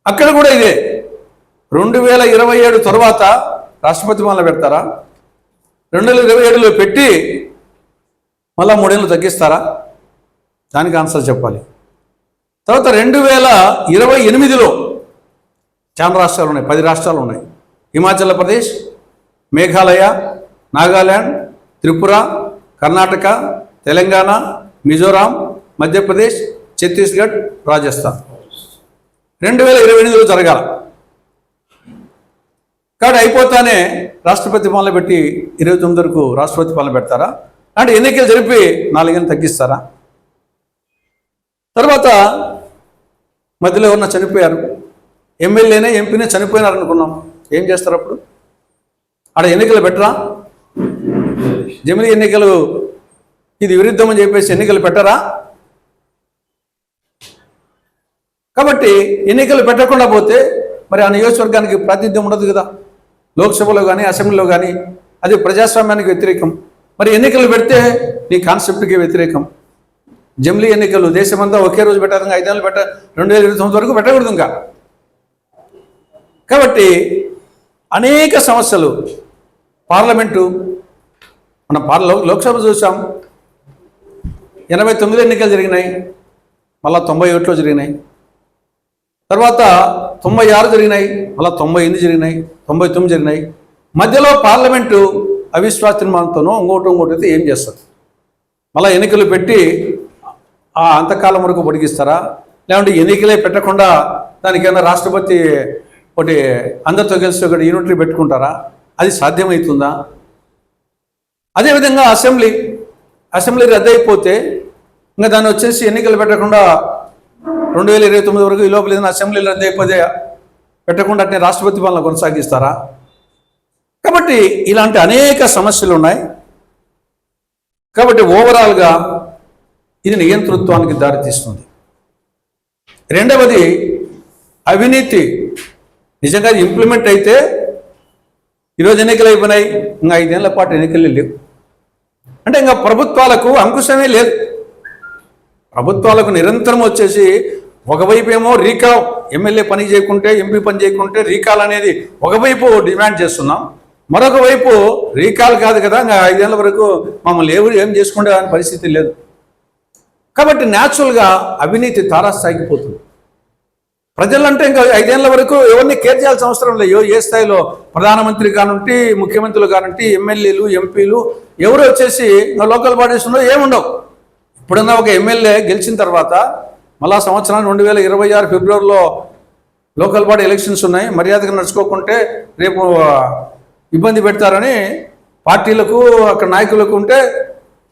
అక్కడ కూడా ఇదే 2027 తర్వాత రాష్ట్రపతి పాలన పెడతారా? 2027లో పెట్టి మళ్ళా 3 ఏళ్ళు తగ్గిస్తారా? దానికి ఆన్సర్ చెప్పాలి. తర్వాత 2028లో చాలా రాష్ట్రాలు ఉన్నాయి, 10 రాష్ట్రాలు ఉన్నాయి. హిమాచల్ ప్రదేశ్, మేఘాలయ, నాగాల్యాండ్, త్రిపుర, కర్ణాటక, తెలంగాణ, మిజోరాం, మధ్యప్రదేశ్, ఛత్తీస్గఢ్, రాజస్థాన్ 2028లో జరగాల. కాబట్టి అయిపోతానే రాష్ట్రపతి పాలన పెట్టి 29 వరకు రాష్ట్రపతి పాలన పెడతారా? అంటే ఎన్నికలు జరిపి 4 ఏళ్ళు తగ్గిస్తారా? తర్వాత మధ్యలో ఎవరన్నా చనిపోయారు, ఎమ్మెల్యేనే ఎంపీనే చనిపోయినారు అనుకున్నాం, ఏం చేస్తారు అప్పుడు? ఆడ ఎన్నికలు పెట్టరా? జమిలీ ఎన్నికలు ఇది విరుద్ధం అని చెప్పేసి ఎన్నికలు పెట్టరా? కాబట్టి ఎన్నికలు పెట్టకుండా పోతే మరి ఆ నియోజకవర్గానికి ప్రాతినిధ్యం ఉండదు కదా, లోక్సభలో కానీ అసెంబ్లీలో కానీ. అది ప్రజాస్వామ్యానికి వ్యతిరేకం. మరి ఎన్నికలు పెడితే నీ కాన్సెప్ట్కి వ్యతిరేకం. జమిలీ ఎన్నికలు దేశమంతా ఒకే రోజు పెట్టారు, 5 ఏళ్ళు 2029 వరకు పెట్టకూడదు ఇంకా. కాబట్టి అనేక సమస్యలు పార్లమెంటు, మన లోక్సభ చూసాం, 89లో ఎన్నికలు జరిగినాయి, మళ్ళీ 91లో జరిగినాయి, తర్వాత 96 జరిగినాయి, మళ్ళీ 98 జరిగినాయి, 99 జరిగినాయి. మధ్యలో పార్లమెంటు అవిశ్వాస తీర్మానంతోనో ఇంకోటి అయితే ఏం చేస్తారు? మళ్ళీ ఎన్నికలు పెట్టి ఆ అంతకాలం వరకు పొడిగిస్తారా? లేకుంటే ఎన్నికలే పెట్టకుండా దానికైనా రాష్ట్రపతి ఒకటి అందరితో కలిసి ఒకటి యూనిటరీ పెట్టుకుంటారా? అది సాధ్యమవుతుందా? అదేవిధంగా అసెంబ్లీ రద్దు అయిపోతే ఇంకా దాన్ని వచ్చేసి ఎన్నికలు పెట్టకుండా 2029 వరకు ఈ లోపల ఏదైనా అసెంబ్లీలు రద్దు అయిపోతే పెట్టకుండా అట్నే రాష్ట్రపతి పాలన కొనసాగిస్తారా? కాబట్టి ఇలాంటి అనేక సమస్యలు ఉన్నాయి. కాబట్టి ఓవరాల్గా ఇది నియంతృత్వానికి దారితీస్తుంది. రెండవది, అవినీతి నిజంగా ఇంప్లిమెంట్ అయితే ఈరోజు ఎన్నికలు అయిపోయినాయి, ఇంకా 5 ఏళ్ల పాటు ఎన్నికలు లేవు అంటే ఇంకా ప్రభుత్వాలకు అంకుశమే లేదు. ప్రభుత్వాలకు నిరంతరం వచ్చేసి ఒకవైపు ఏమో రీకాల్, ఎమ్మెల్యే పని చేయకుంటే, ఎంపీ పని చేయకుంటే రీకాల్ అనేది ఒకవైపు డిమాండ్ చేస్తున్నాం, మరొక వైపు రీకాల్ కాదు కదా, ఇంకా 5 ఏళ్ల వరకు మమ్మల్ని ఎవరు ఏం చేసుకుంటే అనే పరిస్థితి లేదు. కాబట్టి న్యాచురల్గా అవినీతి తారాస్థాయికి పోతుంది. ప్రజలంటే ఇంకా 5 ఏళ్ల వరకు ఎవరిని కేర్ చేయాల్సిన అవసరం లేదు. ఏ స్థాయిలో ప్రధానమంత్రి కానుంటి, ముఖ్యమంత్రులు కానుంటి, ఎమ్మెల్యేలు, ఎంపీలు ఎవరు వచ్చేసి లోకల్ బాడీస్లో ఏముండవు. ఇప్పుడన్నా ఒక ఎమ్మెల్యే గెలిచిన తర్వాత మళ్ళా సంవత్సరానికి 2026 ఫిబ్రవరిలో లోకల్ బాడీ ఎలక్షన్స్ ఉన్నాయి, మర్యాదగా నడుచుకోకుంటే రేపు ఇబ్బంది పెడతారని పార్టీలకు అక్కడ నాయకులకు ఉంటే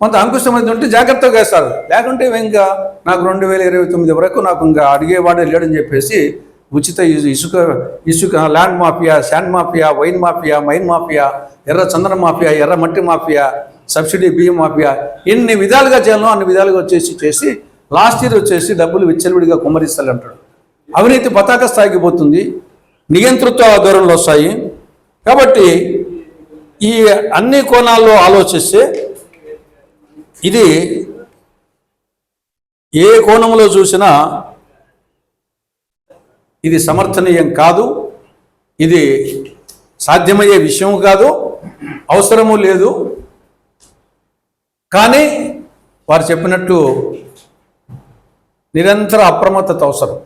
కొంత అంకుశమైంది ఉంటే జాగ్రత్తగా వేస్తారు. లేకుంటే ఇంకా నాకు 2029 వరకు నాకు ఇంకా అడిగేవాడే లేడని చెప్పేసి ఉచిత ఇసుక land mafia, sand mafia, wine mafia, mine mafia, ఎర్ర చందన మాఫియా, ఎర్ర మట్టి మాఫియా, సబ్సిడీ బియ్యం మాఫియా ఎన్ని విధాలుగా చేయాలో అన్ని విధాలుగా చేసి లాస్ట్ ఇయర్ వచ్చేసి డబ్బులు విచ్చలవిడిగా కుమ్మరిస్తాడు అంటాడు. అవినీతి పతాక స్థాయికి పోతుంది, నియంతృత్వ ధోరణులు వస్తాయి. కాబట్టి ఈ అన్ని కోణాల్లో ఆలోచిస్తే ఇది ఏ కోణంలో చూసినా ఇది సమర్థనీయం కాదు, ఇది సాధ్యమయ్యే విషయం కాదు, అవసరము లేదు. కానీ వారు చెప్పినట్టు నిరంతర అప్రమత్తత అవసరం.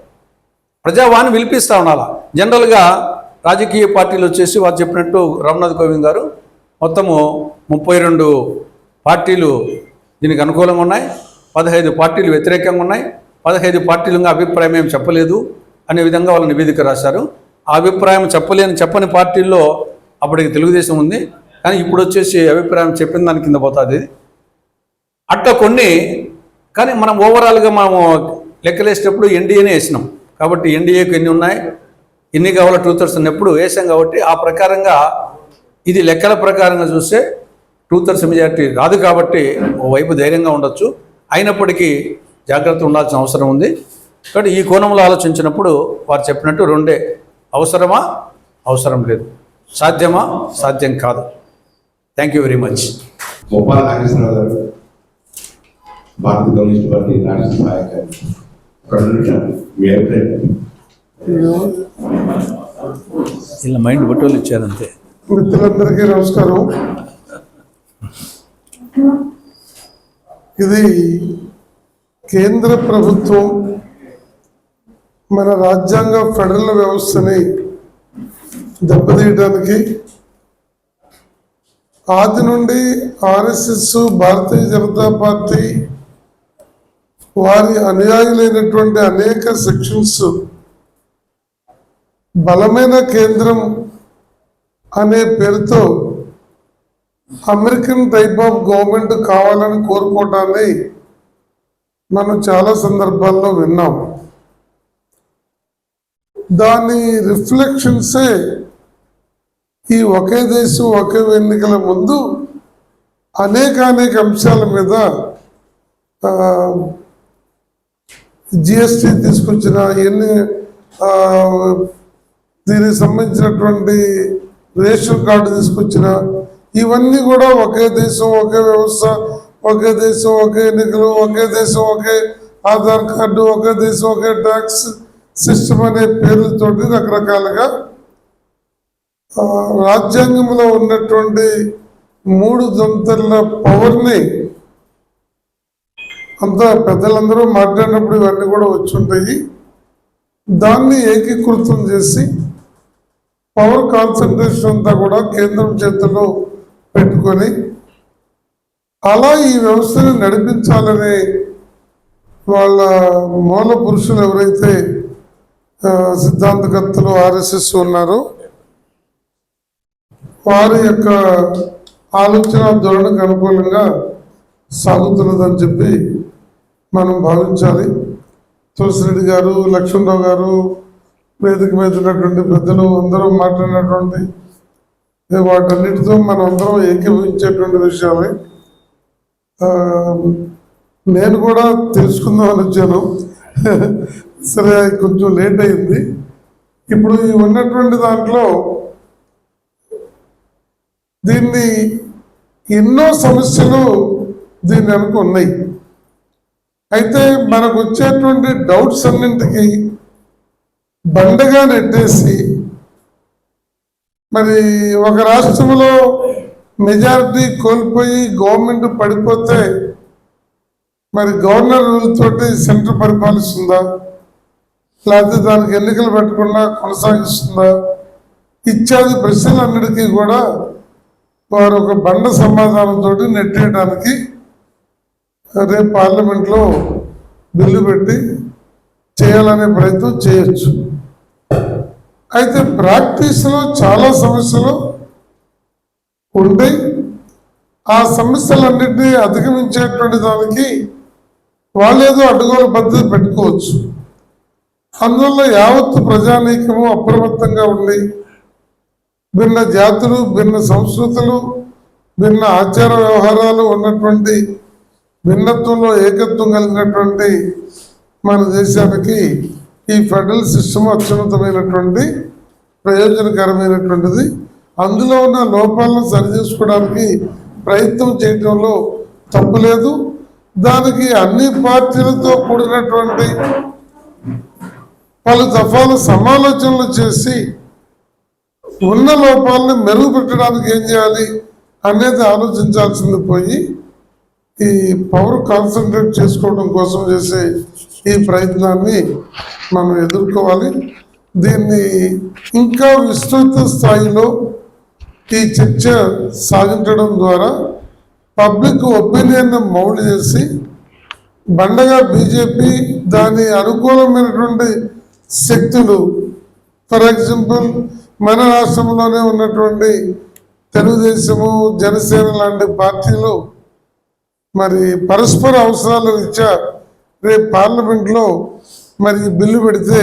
ప్రజావాణి విలిపిస్తూ ఉండాలి. జనరల్గా రాజకీయ పార్టీలు వచ్చేసి వారు చెప్పినట్టు రామ్నాథ్ కోవింద్ గారు మొత్తము 32 పార్టీలు దీనికి అనుకూలంగా ఉన్నాయి, 15 పార్టీలు వ్యతిరేకంగా ఉన్నాయి, 15 పార్టీలుగా అభిప్రాయం ఏం చెప్పలేదు అనే విధంగా వాళ్ళు నివేదిక రాశారు. ఆ అభిప్రాయం చెప్పని పార్టీల్లో అప్పటికి తెలుగుదేశం ఉంది, కానీ ఇప్పుడు వచ్చేసి అభిప్రాయం చెప్పిన దాని కింద పోతుంది. అట్లా కొన్ని, కానీ మనం ఓవరాల్గా మనము లెక్కలేసేటప్పుడు ఎన్డీఏనే వేసినాం. కాబట్టి ఎన్డీఏకు ఎన్ని ఉన్నాయి, ఎన్ని కావాలో 2/3 ఎప్పుడు వేసాం. కాబట్టి ఆ ప్రకారంగా ఇది లెక్కల ప్రకారంగా చూస్తే 2/3 మెజారిటీ రాదు. కాబట్టి ఓవైపు ధైర్యంగా ఉండొచ్చు, అయినప్పటికీ జాగ్రత్త ఉండాల్సిన అవసరం ఉంది. కాబట్టి ఈ కోణంలో ఆలోచించినప్పుడు వారు చెప్పినట్టు రెండే, అవసరమా, అవసరం లేదు, సాధ్యమా, సాధ్యం కాదు. Thank you very much. Gopala Nageswararao గారు, భారత కమ్యూనిస్ట్ పార్టీ రాష్ట్ర సహాయక, ఒక 2 నిమిషాలు మీ అభిప్రాయం. ఇలా మైండ్ బట్టోళ్ళు ఇచ్చారంతే. మిత్రులందరికీ నమస్కారం. ఇది కేంద్ర ప్రభుత్వం మన రాజ్యాంగ ఫెడరల్ వ్యవస్థని దెబ్బతీయడానికి ఆది నుండి ఆర్ఎస్ఎస్, భారతీయ జనతా పార్టీ వారి అనుయాయులైనటువంటి అనేక సెక్షన్స్ బలమైన కేంద్రం అనే పేరుతో అమెరికన్ టైప్ ఆఫ్ గవర్నమెంట్ కావాలని కోరుకోవటాన్ని మనం చాలా సందర్భాల్లో విన్నాం. దాని రిఫ్లెక్షన్సే ఈ ఒకే దేశం ఒకే ఎన్నికల ముందు అనేక అంశాల మీద జిఎస్టీ తీసుకొచ్చిన దీనికి సంబంధించినటువంటి రేషన్ కార్డు తీసుకొచ్చిన ఇవన్నీ కూడా ఒకే దేశం ఒకే వ్యవస్థ, ఒకే దేశం ఒకే ఎన్నికలు, ఒకే దేశం ఒకే ఆధార్ కార్డు, ఒకే దేశం ఒకే ట్యాక్స్ సిస్టమ్ అనే పేర్లతోటి రకరకాలుగా రాజ్యాంగంలో ఉన్నటువంటి 3 దంతర్ల పవర్ని అంతా పెద్దలందరూ మాట్లాడినప్పుడు ఇవన్నీ కూడా వచ్చుంటాయి. దాన్ని ఏకీకృతం చేసి పవర్ కాన్సన్ట్రేషన్ అంతా కూడా కేంద్రం చేతుల్లో పెట్టుకొని అలా ఈ వ్యవస్థను నడిపించాలనే వాళ్ళ మూల పురుషులు ఎవరైతే సిద్ధాంతకర్తలు ఆర్ఎస్ఎస్ ఉన్నారో వారి యొక్క ఆలోచన ధోరణికి అనుకూలంగా సాగుతున్నదని చెప్పి మనం భావించాలి. తులసిరెడ్డి గారు, లక్ష్మణరావు గారు, వేదిక మీద ఉన్నటువంటి పెద్దలు అందరూ మాట్లాడినటువంటి వాటన్నిటితో మనం అందరం ఏకీభవించేటువంటి విషయాలే. నేను కూడా తెలుసుకుందామని వచ్చాను, సరే కొంచెం లేట్ అయింది. ఇప్పుడు ఈ ఉన్నటువంటి దాంట్లో దీన్ని ఎన్నో సమస్యలు దీని వెనుక ఉన్నాయి. అయితే మనకు వచ్చేటువంటి డౌట్స్ అన్నింటికి బండగా నెట్టేసి మరి ఒక రాష్ట్రంలో మెజారిటీ కోల్పోయి గవర్నమెంట్ పడిపోతే మరి గవర్నర్ రూల్ తోటి సెంటర్ పరిపాలిస్తుందా, లేకపోతే దానికి ఎన్నికలు పెట్టకుండా కొనసాగిస్తుందా ఇత్యాది ప్రశ్నలన్నిటికీ కూడా వారు ఒక బండ సమాధానంతో నెట్టేయడానికి రేపు పార్లమెంట్లో బిల్లు పెట్టి చేయాలనే ప్రయత్నం చేయొచ్చు. అయితే ప్రాక్టీస్లో చాలా సమస్యలు ఉంటాయి. ఆ సమస్యలన్నింటినీ అధిగమించేటువంటి దానికి వాళ్ళేదో అడ్డుగోలు పద్ధతి పెట్టుకోవచ్చు. అందువల్ల యావత్తు ప్రజానీకము అప్రమత్తంగా ఉండి భిన్న జాతులు, భిన్న సంస్కృతులు, భిన్న ఆచార వ్యవహారాలు ఉన్నటువంటి, భిన్నత్వంలో ఏకత్వం కలిగినటువంటి మన దేశానికి ఈ ఫెడరల్ సిస్టమ్ అత్యున్నతమైనటువంటి ప్రయోజనకరమైనటువంటిది. అందులో ఉన్న లోపాలను సరిచేసుకోవడానికి ప్రయత్నం చేయడంలో తప్పులేదు. దానికి అన్ని పార్టీలతో కూడినటువంటి పలు దఫాల సమాలోచనలు చేసి ఉన్న లోపాలను మెరుగుపెట్టడానికి ఏం చేయాలి అనేది ఆలోచించాల్సింది పోయి ఈ పవర్ కాన్సన్ట్రేట్ చేసుకోవడం కోసం చేసే ఈ ప్రయత్నాన్ని మనం ఎదుర్కోవాలి. దీన్ని ఇంకా విస్తృత స్థాయిలో ఈ చర్చ సాగించడం ద్వారా పబ్లిక్ ఒపీనియన్ మౌల్డ్ చేసి బండగా బీజేపీ దాని అనుకూలమైనటువంటి శక్తులు, ఫర్ ఎగ్జాంపుల్ మన రాష్ట్రంలోనే ఉన్నటువంటి తెలుగుదేశము, జనసేన లాంటి పార్టీలు మరి పరస్పర అవసరాల రీత్యా రేపు పార్లమెంట్లో మరి బిల్లు పెడితే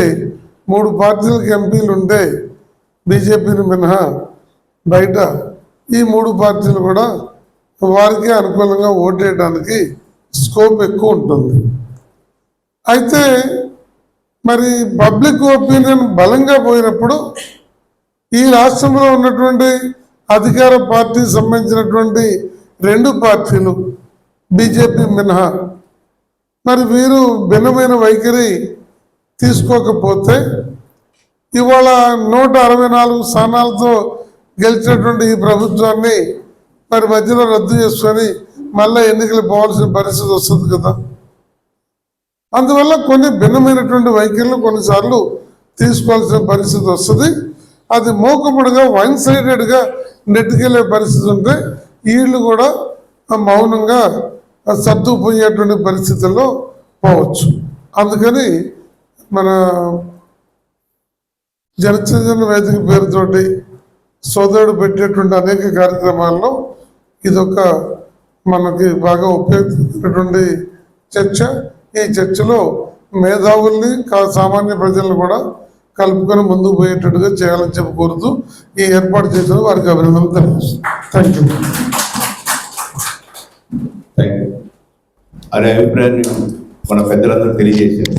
3 పార్టీలకు ఎంపీలు ఉంటే బీజేపీని మినహా బయట ఈ 3 పార్టీలు కూడా వారికి అనుకూలంగా ఓటేయడానికి స్కోప్ ఎక్కువ ఉంటుంది. అయితే మరి పబ్లిక్ ఒపీనియన్ బలంగా పోయినప్పుడు ఈ రాష్ట్రంలో ఉన్నటువంటి అధికార పార్టీ సంబంధించినటువంటి 2 పార్టీలు బీజేపీ మినహా మరి వీరు భిన్నమైన వైఖరి తీసుకోకపోతే ఇవాళ 164 స్థానాలతో గెలిచినటువంటి ఈ ప్రభుత్వాన్ని మరి మధ్యలో రద్దు చేసుకొని మళ్ళీ ఎన్నికలు పోవాల్సిన పరిస్థితి వస్తుంది కదా. అందువల్ల కొన్ని భిన్నమైనటువంటి వైఖరులు కొన్నిసార్లు తీసుకోవాల్సిన పరిస్థితి వస్తుంది. అది మూకముడిగా వన్ సైడెడ్గా నెట్టుకెళ్ళే పరిస్థితి ఉంటే వీళ్ళు కూడా మౌనంగా సర్దుకుపోయేటువంటి పరిస్థితుల్లో పోవచ్చు. అందుకని మన జనచైతన్య వేదిక పేరుతోటి సోదరుడు పెట్టేటువంటి అనేక కార్యక్రమాల్లో ఇదొక మనకి బాగా ఉపయోగపడేటువంటి చర్చ. ఈ చర్చలో మేధావుల్ని సామాన్య ప్రజలను కూడా కలుపుకొని ముందుకు పోయేటట్టుగా చేయాలని చెప్పి కోరుతూ ఈ ఏర్పాటు చేసిన వారికి అభినందనలు తెలియజేస్తున్నాను. Thank you. Thank you. అనే అభిప్రాయాన్ని మన పెద్దలందరూ తెలియజేశారు.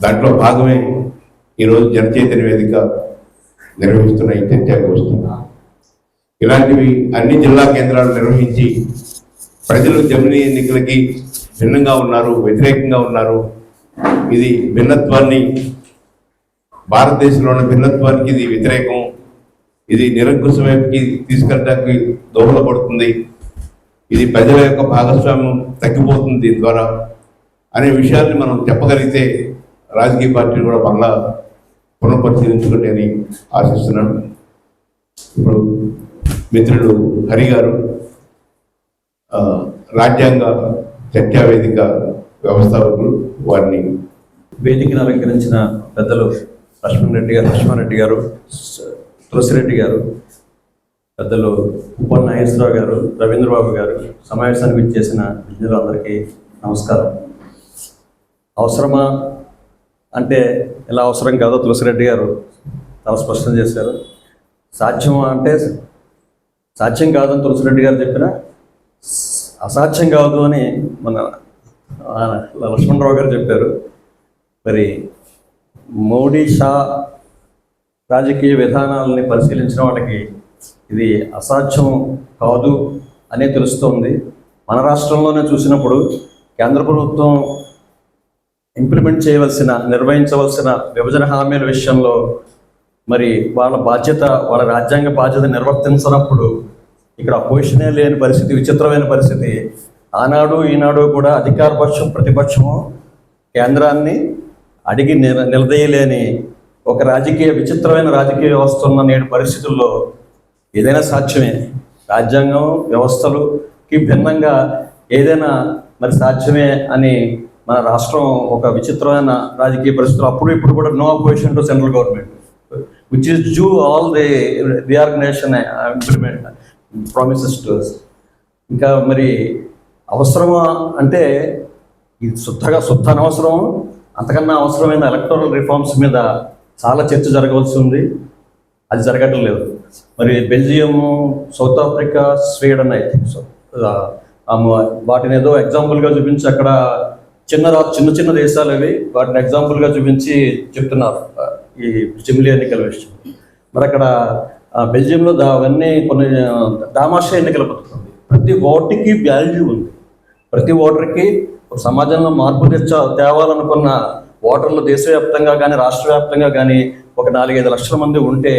దాంట్లో భాగమే ఈరోజు జనచైతన్య వేదిక నిర్వహిస్తున్న ఈ చర్చాగోష్ఠి. ఇలాంటివి అన్ని జిల్లా కేంద్రాలు నిర్వహించి ప్రజలు జమిలీ ఎన్నికలకి భిన్నంగా ఉన్నారు, వ్యతిరేకంగా ఉన్నారు. ఇది భిన్నత్వాన్ని, భారతదేశంలో ఉన్న భిన్నత్వానికి ఇది వ్యతిరేకం, ఇది నిరంకుశ వైపుకి తీసుకెళ్ళడానికి దోహదపడుతుంది, ఇది ప్రజల యొక్క భాగస్వామ్యం తగ్గిపోతుంది దీని ద్వారా అనే విషయాన్ని మనం చెప్పగలిగితే రాజకీయ పార్టీలు కూడా మళ్ళా పునఃపరిశీలించుకుంటే అని ఆశిస్తున్నాను. ఇప్పుడు మిత్రుడు హరి గారు రాజ్యాంగ చర్చా వేదిక వ్యవస్థాపకులు, వారిని వేదికను అలంకరించిన పెద్దలు లక్ష్మణరెడ్డి గారు, తులసిరెడ్డి గారు, పెద్దలు ఉప్పల్ నాగేశ్వరరావు గారు, రవీంద్రబాబు గారు, సమావేశానికి విచ్చేసిన విజ్ఞులందరికీ నమస్కారం. అవసరమా అంటే ఇలా అవసరం కాదో తులసిరెడ్డి గారు చాలా స్పష్టం చేశారు. సాధ్యమా అంటే సాధ్యం కాదని తులసిరెడ్డి గారు చెప్పిన అసాధ్యం కాదు అని మన లక్ష్మణరావు గారు చెప్పారు. మరి మోడీ షా రాజకీయ విధానాలని పరిశీలించిన వాళ్ళకి ఇది అసాధ్యం కాదు అనే తెలుస్తోంది. మన రాష్ట్రంలోనే చూసినప్పుడు కేంద్ర ప్రభుత్వం ఇంప్లిమెంట్ చేయవలసిన, నిర్వహించవలసిన విభజన హామీల విషయంలో మరి వాళ్ళ రాజ్యాంగ బాధ్యత నిర్వర్తించినప్పుడు ఇక్కడ అపోజిషనే లేని పరిస్థితి, విచిత్రమైన పరిస్థితి. ఆనాడు ఈనాడు కూడా అధికార పక్షం ప్రతిపక్షము కేంద్రాన్ని అడిగి నిలదీయలేని ఒక విచిత్రమైన రాజకీయ వ్యవస్థ ఉన్న నేటి పరిస్థితుల్లో ఏదైనా సాధ్యమే. రాజ్యాంగం వ్యవస్థలకి భిన్నంగా ఏదైనా మరి సాధ్యమే అని మన రాష్ట్రం ఒక విచిత్రమైన రాజకీయ పరిస్థితులు. అప్పుడు ఇప్పుడు కూడా no opposition to central government which is due all the reorganisation implement promises to us. ఇంకా మరి అవసరమా అంటే ఇది శుద్ధ అనవసరం. అంతకన్నా అవసరమైన ఎలక్టోరల్ రిఫార్మ్స్ మీద చాలా చర్చ జరగవలసి ఉంది. అది జరగటం లేదు. మరి Belgium, south Africa, Sweden I think so వాటిని ఏదో ఎగ్జాంపుల్గా చూపించి అక్కడ చిన్న చిన్న దేశాలు అవి వాటిని ఎగ్జాంపుల్గా చూపించి చెప్తున్నారు ఈ జమిలీ ఎన్నికల విషయం. మరి అక్కడ బెల్జియంలో అవన్నీ కొన్ని దామాషా ఎన్నికల పద్ధతి ఉంది. ప్రతి ఓటుకి వాల్యూ ఉంది. ప్రతి ఓటర్కి సమాజంలో మార్పు తేవాలనుకున్న ఓటర్లు దేశవ్యాప్తంగా కానీ రాష్ట్ర వ్యాప్తంగా కానీ ఒక 4-5 లక్షల మంది ఉంటే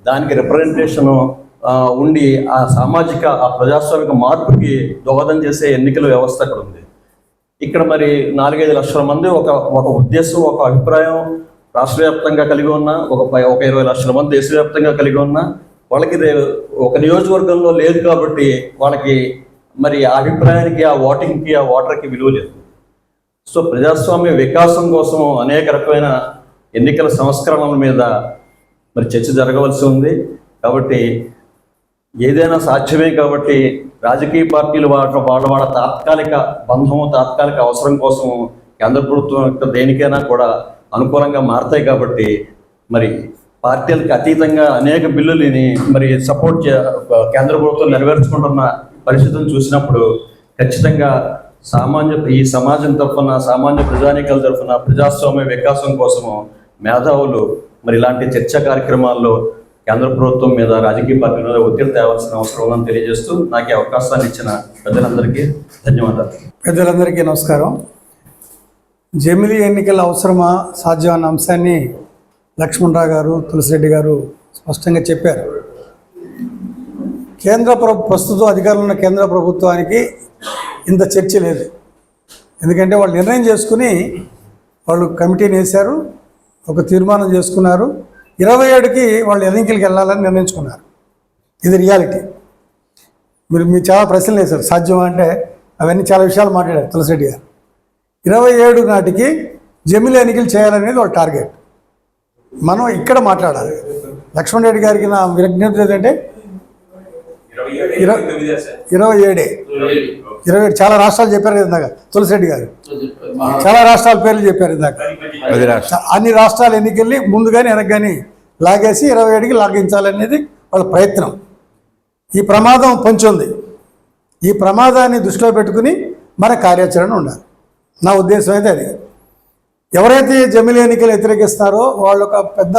దానికి రిప్రజెంటేషను ఉండి ఆ ప్రజాస్వామిక మార్పుకి దోహదం చేసే ఎన్నికల వ్యవస్థ అక్కడ ఉంది. ఇక్కడ మరి 4-5 లక్షల మంది ఒక ఉద్దేశం, ఒక అభిప్రాయం రాష్ట్ర వ్యాప్తంగా కలిగి ఉన్న ఒక 20 లక్షల మంది దేశవ్యాప్తంగా కలిగి ఉన్న వాళ్ళకి ఒక నియోజకవర్గంలో లేదు కాబట్టి వాళ్ళకి మరి ఆ అభిప్రాయానికి, ఆ ఓటింగ్కి, ఆ ఓటర్కి విలువ లేదు. సో ప్రజాస్వామ్య వికాసం కోసం అనేక రకమైన ఎన్నికల సంస్కరణల మీద మరి చర్చ జరగవలసి ఉంది. కాబట్టి ఏదైనా సాధ్యమే కాబట్టి రాజకీయ పార్టీలు వాళ్ళ తాత్కాలిక బంధము, తాత్కాలిక అవసరం కోసం కేంద్ర ప్రభుత్వం యొక్క దేనికైనా కూడా అనుకూలంగా మారతాయి. కాబట్టి మరి పార్టీలకు అతీతంగా అనేక బిల్లులని మరి కేంద్ర ప్రభుత్వం నెరవేర్చుకుంటున్న పరిస్థితులను చూసినప్పుడు ఖచ్చితంగా ఈ సమాజం తరఫున, సామాన్య ప్రజానీకాల తరఫున ప్రజాస్వామ్య వికాసం కోసము మేధావులు మరి ఇలాంటి చర్చా కార్యక్రమాల్లో కేంద్ర ప్రభుత్వం మీద, రాజకీయ పార్టీల మీద ఒత్తిడి తేవాల్సిన అవసరం ఉందని తెలియజేస్తూ నాకు ఈ అవకాశాన్ని ఇచ్చిన పెద్దలందరికీ ధన్యవాదాలు. పెద్దలందరికీ నమస్కారం. జమిలీ ఎన్నికల అవసరమా సాధ్యం అన్న అంశాన్ని లక్ష్మణరావు గారు, తులసిరెడ్డి గారు స్పష్టంగా చెప్పారు. ప్రస్తుతం అధికారంలో ఉన్న కేంద్ర ప్రభుత్వానికి ఇంత చర్చ లేదు. ఎందుకంటే వాళ్ళు నిర్ణయం చేసుకుని వాళ్ళు కమిటీని వేశారు, ఒక తీర్మానం చేసుకున్నారు. 27కి వాళ్ళు ఎన్నికలకు వెళ్ళాలని నిర్ణయించుకున్నారు. ఇది రియాలిటీ. మీరు చాలా ప్రశ్నలు వేశారు సాధ్యమా అంటే, అవన్నీ చాలా విషయాలు మాట్లాడారు తులసిరెడ్డి గారు. 27 నాటికి జమిలీ ఎన్నికలు చేయాలనేది వాళ్ళ టార్గెట్. మనం ఇక్కడ మాట్లాడాలి. లక్ష్మణ్ రెడ్డి గారికి నా విజ్ఞప్తి ఏంటంటే 27 చాలా రాష్ట్రాలు చెప్పారు కదా ఇందాక తులసిరెడ్డి గారు, చాలా రాష్ట్రాల పేర్లు చెప్పారు ఇందాక. అన్ని రాష్ట్రాల ఎన్నికల్ని ముందు కానీ వెనక్కి కానీ లాగేసి 27కి లాగించాలనేది వాళ్ళ ప్రయత్నం. ఈ ప్రమాదం పొంచి ఉంది. ఈ ప్రమాదాన్ని దృష్టిలో పెట్టుకుని మన కార్యాచరణ ఉండాలి. నా ఉద్దేశం అయితే అది. ఎవరైతే జమిలీ ఎన్నికలు వ్యతిరేకిస్తారో వాళ్ళ ఒక పెద్ద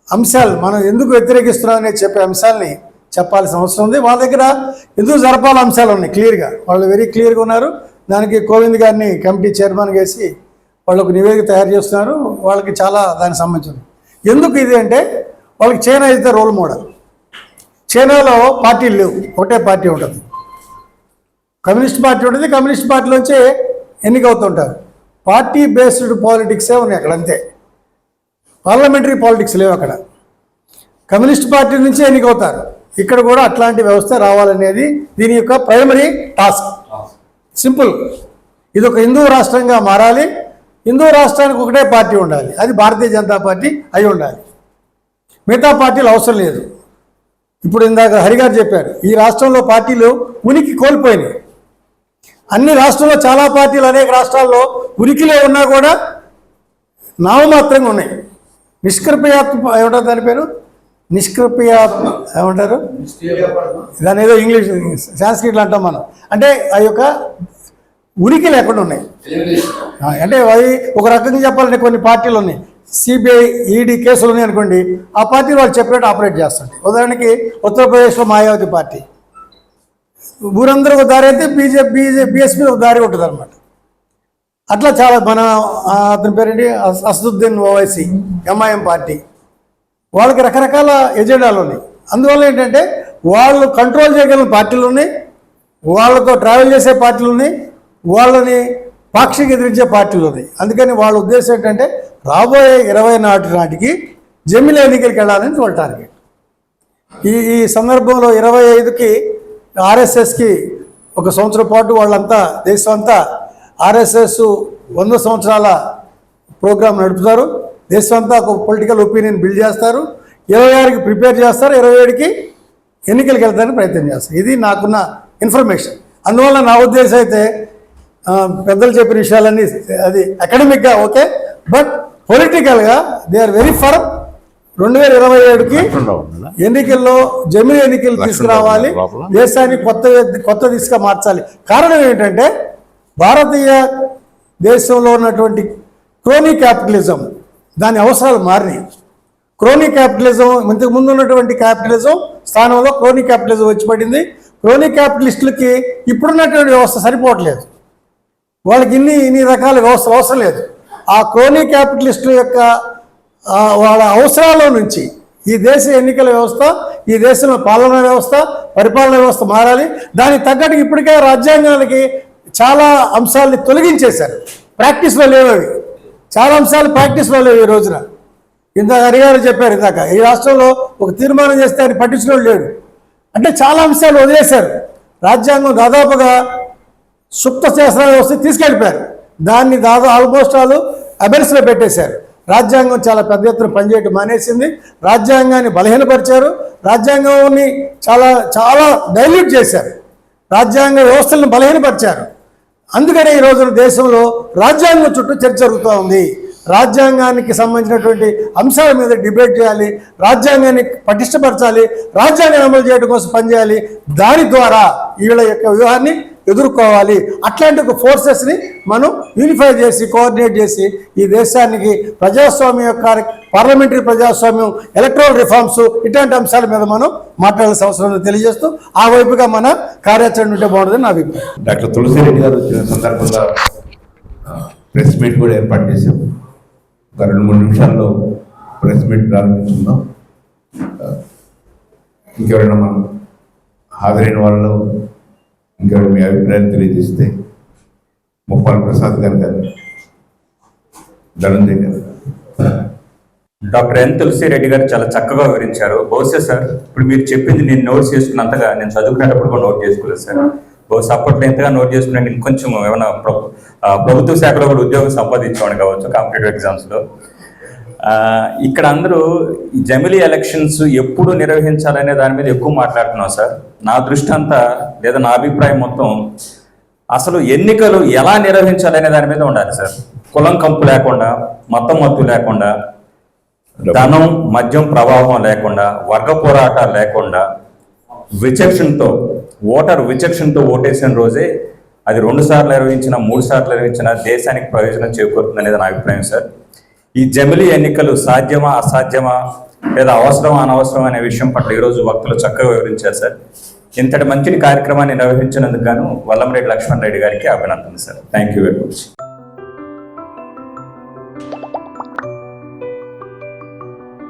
అంశాలు, మనం ఎందుకు వ్యతిరేకిస్తున్నాం అనేది చెప్పే అంశాలని చెప్పాల్సిన అవసరం ఉంది. వాళ్ళ దగ్గర ఎందుకు జరపాల అంశాలు ఉన్నాయి క్లియర్గా. వాళ్ళు వెరీ క్లియర్గా ఉన్నారు. దానికి కోవింద్ గారిని కమిటీ చైర్మన్గా వేసి వాళ్ళకు నివేదిక తయారు చేస్తున్నారు. వాళ్ళకి చాలా దానికి సంబంధించింది. ఎందుకు ఇది అంటే, వాళ్ళకి చైనా అయితే రోల్ మోడల్. చైనాలో పార్టీలు లేవు, ఒకటే పార్టీ ఉంటుంది. కమ్యూనిస్ట్ పార్టీ ఉంటుంది. కమ్యూనిస్ట్ పార్టీలోంచి ఎన్నికవుతుంటారు. పార్టీ బేస్డ్ పాలిటిక్సే ఉన్నాయి అక్కడ, అంతే. పార్లమెంటరీ పాలిటిక్స్ లేవు అక్కడ. కమ్యూనిస్ట్ పార్టీ నుంచి ఎన్నికవుతారు. ఇక్కడ కూడా అట్లాంటి వ్యవస్థ రావాలనేది దీని యొక్క ప్రైమరీ టాస్క్. సింపుల్. ఇది ఒక హిందూ రాష్ట్రంగా మారాలి. హిందూ రాష్ట్రానికి ఒకటే పార్టీ ఉండాలి, అది భారతీయ జనతా పార్టీ అయి ఉండాలి. మిగతా పార్టీలు అవసరం లేదు. ఇప్పుడు ఇందాక హరిగారు చెప్పారు, ఈ రాష్ట్రంలో పార్టీలు ఉనికి కోల్పోయినాయి. అన్ని రాష్ట్రాల్లో చాలా పార్టీలు అనేక రాష్ట్రాల్లో ఉనికిలో ఉన్నా కూడా నామమాత్రంగా ఉన్నాయి. నిష్క్రియాత్మ ఏమంటారు దాని పేరు? నిష్క్రియాత్మ ఏమంటారు దాని? ఏదో ఇంగ్లీష్ సాంస్క్రిట్లో అంటాం మనం. అంటే ఆ యొక్క ఉనికి లేకుండా ఉన్నాయి. అంటే అవి ఒక రకంగా చెప్పాలంటే కొన్ని పార్టీలు ఉన్నాయి, సిబిఐ ఈడీ కేసులు ఉన్నాయి అనుకోండి, ఆ పార్టీలు వాళ్ళు చెప్పినట్టు ఆపరేట్ చేస్తుంటాయి. ఉదాహరణకి ఉత్తరప్రదేశ్లో మాయావతి పార్టీ, ఊరందరూ ఒక దారి అయితే బీఎస్పీ ఒక దారి ఉంటుంది అనమాట. అట్లా చాలా మన అతని పేరేంటి అసదుద్దీన్ ఓవైసీ ఎంఐఎం పార్టీ, వాళ్ళకి రకరకాల ఎజెండాలు ఉన్నాయి. అందువల్ల ఏంటంటే వాళ్ళు కంట్రోల్ చేయగలిగిన పార్టీలు ఉన్నాయి, వాళ్ళతో ట్రావెల్ చేసే పార్టీలు ఉన్నాయి, వాళ్ళని పాక్షిక ఎదిరించే పార్టీలు ఉన్నాయి. అందుకని వాళ్ళ ఉద్దేశం ఏంటంటే రాబోయే 20 నాటికి జమిలీ ఎన్నికలకు వెళ్ళాలని వాళ్ళ టార్గెట్. ఈ సందర్భంలో 25కి ఆర్ఎస్ఎస్కి 1 సంవత్సరం పాటు వాళ్ళంతా దేశం అంతా ఆర్ఎస్ఎస్ 100 సంవత్సరాల ప్రోగ్రాం నడుపుతారు. దేశం అంతా ఒక పొలిటికల్ ఒపీనియన్ బిల్డ్ చేస్తారు. 26కి ప్రిపేర్ చేస్తారు, 27కి ఎన్నికలకు వెళ్తానికి ప్రయత్నం చేస్తారు. ఇది నాకున్న ఇన్ఫర్మేషన్. అందువల్ల నా ఉద్దేశం అయితే పెద్దలు చెప్పిన విషయాలన్నీ అది అకాడమిక్గా ఓకే, బట్ పొలిటికల్గా దే ఆర్ వెరీ ఫర్ 2027కి లక్షణంలో ఉందా? ఎన్నికల్లో జమిలీ ఎన్నికలు తీసుకురావాలి, లోపల. దేశాన్ని కొత్త దిశగా మార్చాలి. కారణం ఏంటంటే భారతీయ దేశంలో ఉన్నటువంటి క్రోనీ క్యాపిటలిజం దాని అవసరాలు మారినాయి. క్రోనీ క్యాపిటలిజం, ఇంతకు ముందు ఉన్నటువంటి క్యాపిటలిజం స్థానంలో క్రోనీ క్యాపిటలిజం వచ్చి పడింది. క్రోనీ క్యాపిటలిస్టులకి ఇప్పుడున్నటువంటి వ్యవస్థ సరిపోవట్లేదు, వాళ్ళకి ఇన్ని రకాల వ్యవస్థలు అవసరం లేదు. ఆ క్రోనీ క్యాపిటలిస్టుల యొక్క వాళ్ళ అవసరాల నుంచి ఈ దేశ ఎన్నికల వ్యవస్థ, ఈ దేశంలో పాలనా వ్యవస్థ, పరిపాలనా వ్యవస్థ మారాలి. దానికి తగ్గట్టు ఇప్పటికే రాజ్యాంగానికి చాలా అంశాలని తొలగించేశారు, ప్రాక్టీస్లో లేవు అవి. చాలా అంశాలు ప్రాక్టీస్లో లేవు ఈ రోజున. ఇందాక హరిగారు చెప్పారు, ఇందాక ఈ రాష్ట్రంలో ఒక తీర్మానం చేస్తే ఆయన పట్టించుకోవడం లేడు. అంటే చాలా అంశాలు వదిలేశారు. రాజ్యాంగం దాదాపుగా సుప్త శాస్త్ర వ్యవస్థ తీసుకెళ్ళిపోయారు, దాన్ని ఆల్మోస్ట్ వాళ్ళు అబెల్స్లో పెట్టేశారు. రాజ్యాంగం చాలా పెద్ద ఎత్తున పనిచేయటం మానేసింది, రాజ్యాంగాన్ని బలహీనపరిచారు, రాజ్యాంగాన్ని చాలా చాలా డైల్యూట్ చేశారు, రాజ్యాంగ వ్యవస్థలను బలహీనపరిచారు. అందుకనే ఈ రోజున దేశంలో రాజ్యాంగం చుట్టూ చర్చ జరుగుతూ ఉంది. రాజ్యాంగానికి సంబంధించినటువంటి అంశాల మీద డిబేట్ చేయాలి, రాజ్యాంగాన్ని పటిష్టపరచాలి, రాజ్యాంగాన్ని అమలు చేయడం కోసం పనిచేయాలి. దాని ద్వారా వీళ్ళ యొక్క వ్యూహాన్ని ఎదుర్కోవాలి. అట్లాంటి ఒక ఫోర్సెస్ని మనం యూనిఫై చేసి, కోఆర్డినేట్ చేసి ఈ దేశానికి ప్రజాస్వామ్యం యొక్క పార్లమెంటరీ ప్రజాస్వామ్యం, ఎలక్ట్రల్ రిఫార్మ్స్, ఇట్లాంటి అంశాల మీద మనం మాట్లాడాల్సిన అవసరం తెలియజేస్తూ ఆ వైపుగా మన కార్యాచరణ ఉంటే బాగుంటుందని నా అభిప్రాయం. డాక్టర్ తులసిరెడ్డి గారు వచ్చిన సందర్భంగా ప్రెస్ మీట్ కూడా ఏర్పాటు చేశాం. ఒక 2-3 నిమిషాల్లో ప్రెస్ మీట్ ప్రారంభించుకుందాం. ఇంకెవరైనా మనం హాజరైన వాళ్ళలో ఇంకెవరైనా మీ అభిప్రాయం తెలియజేస్తే ముప్పాల ప్రసాద్ గారు కానీ ధనంజయ్ గారు. డాక్టర్ ఎన్ తులసిరెడ్డి గారు చాలా చక్కగా వివరించారు. బహుశా సార్ ఇప్పుడు మీరు చెప్పింది నేను నోట్ చేసుకున్నంతగా నేను చదువుకునేటప్పుడు కూడా నోట్ చేసుకోలేదు సార్. బహుశా అప్పట్లో ఎంతగా నోట్ చేసుకున్నా ఇంకొంచెం ఏమైనా ప్రభుత్వ శాఖలో కూడా ఉద్యోగం సంపాదించేవాడు కావచ్చు కాంపిటేటివ్ ఎగ్జామ్స్లో. ఇక్కడ అందరూ ఈ జమిలీ ఎలక్షన్స్ ఎప్పుడు నిర్వహించాలనే దాని మీద ఎక్కువ మాట్లాడుతున్నాం సార్. నా దృష్టి అంతా లేదా నా అభిప్రాయం మొత్తం అసలు ఎన్నికలు ఎలా నిర్వహించాలనే దాని మీద ఉండాలి సార్. కులం కంపు లేకుండా, మతం మత్తు లేకుండా, ధనం మద్యం ప్రభావం లేకుండా, వర్గ పోరాటాలు లేకుండా, విచక్షణతో విచక్షణతో ఓటేసిన రోజే అది 2 సార్లు నిర్వహించిన 3 సార్లు నిర్వహించిన దేశానికి ప్రయోజనం చేకూరుతుంది అనేది నా అభిప్రాయం సార్. ఈ జమిలీ ఎన్నికలు సాధ్యమా అసాధ్యమా లేదా అవసరమా అనవసరం అనే విషయం పట్ల ఈరోజు వక్తలు చక్కగా వివరించారు సార్. ఇంతటి మంచి కార్యక్రమాన్ని నిర్వహించినందుకు గాను వల్లంరెడ్డి లక్ష్మణ్ రెడ్డి గారికి అభినందనలు sir. Thank you very much.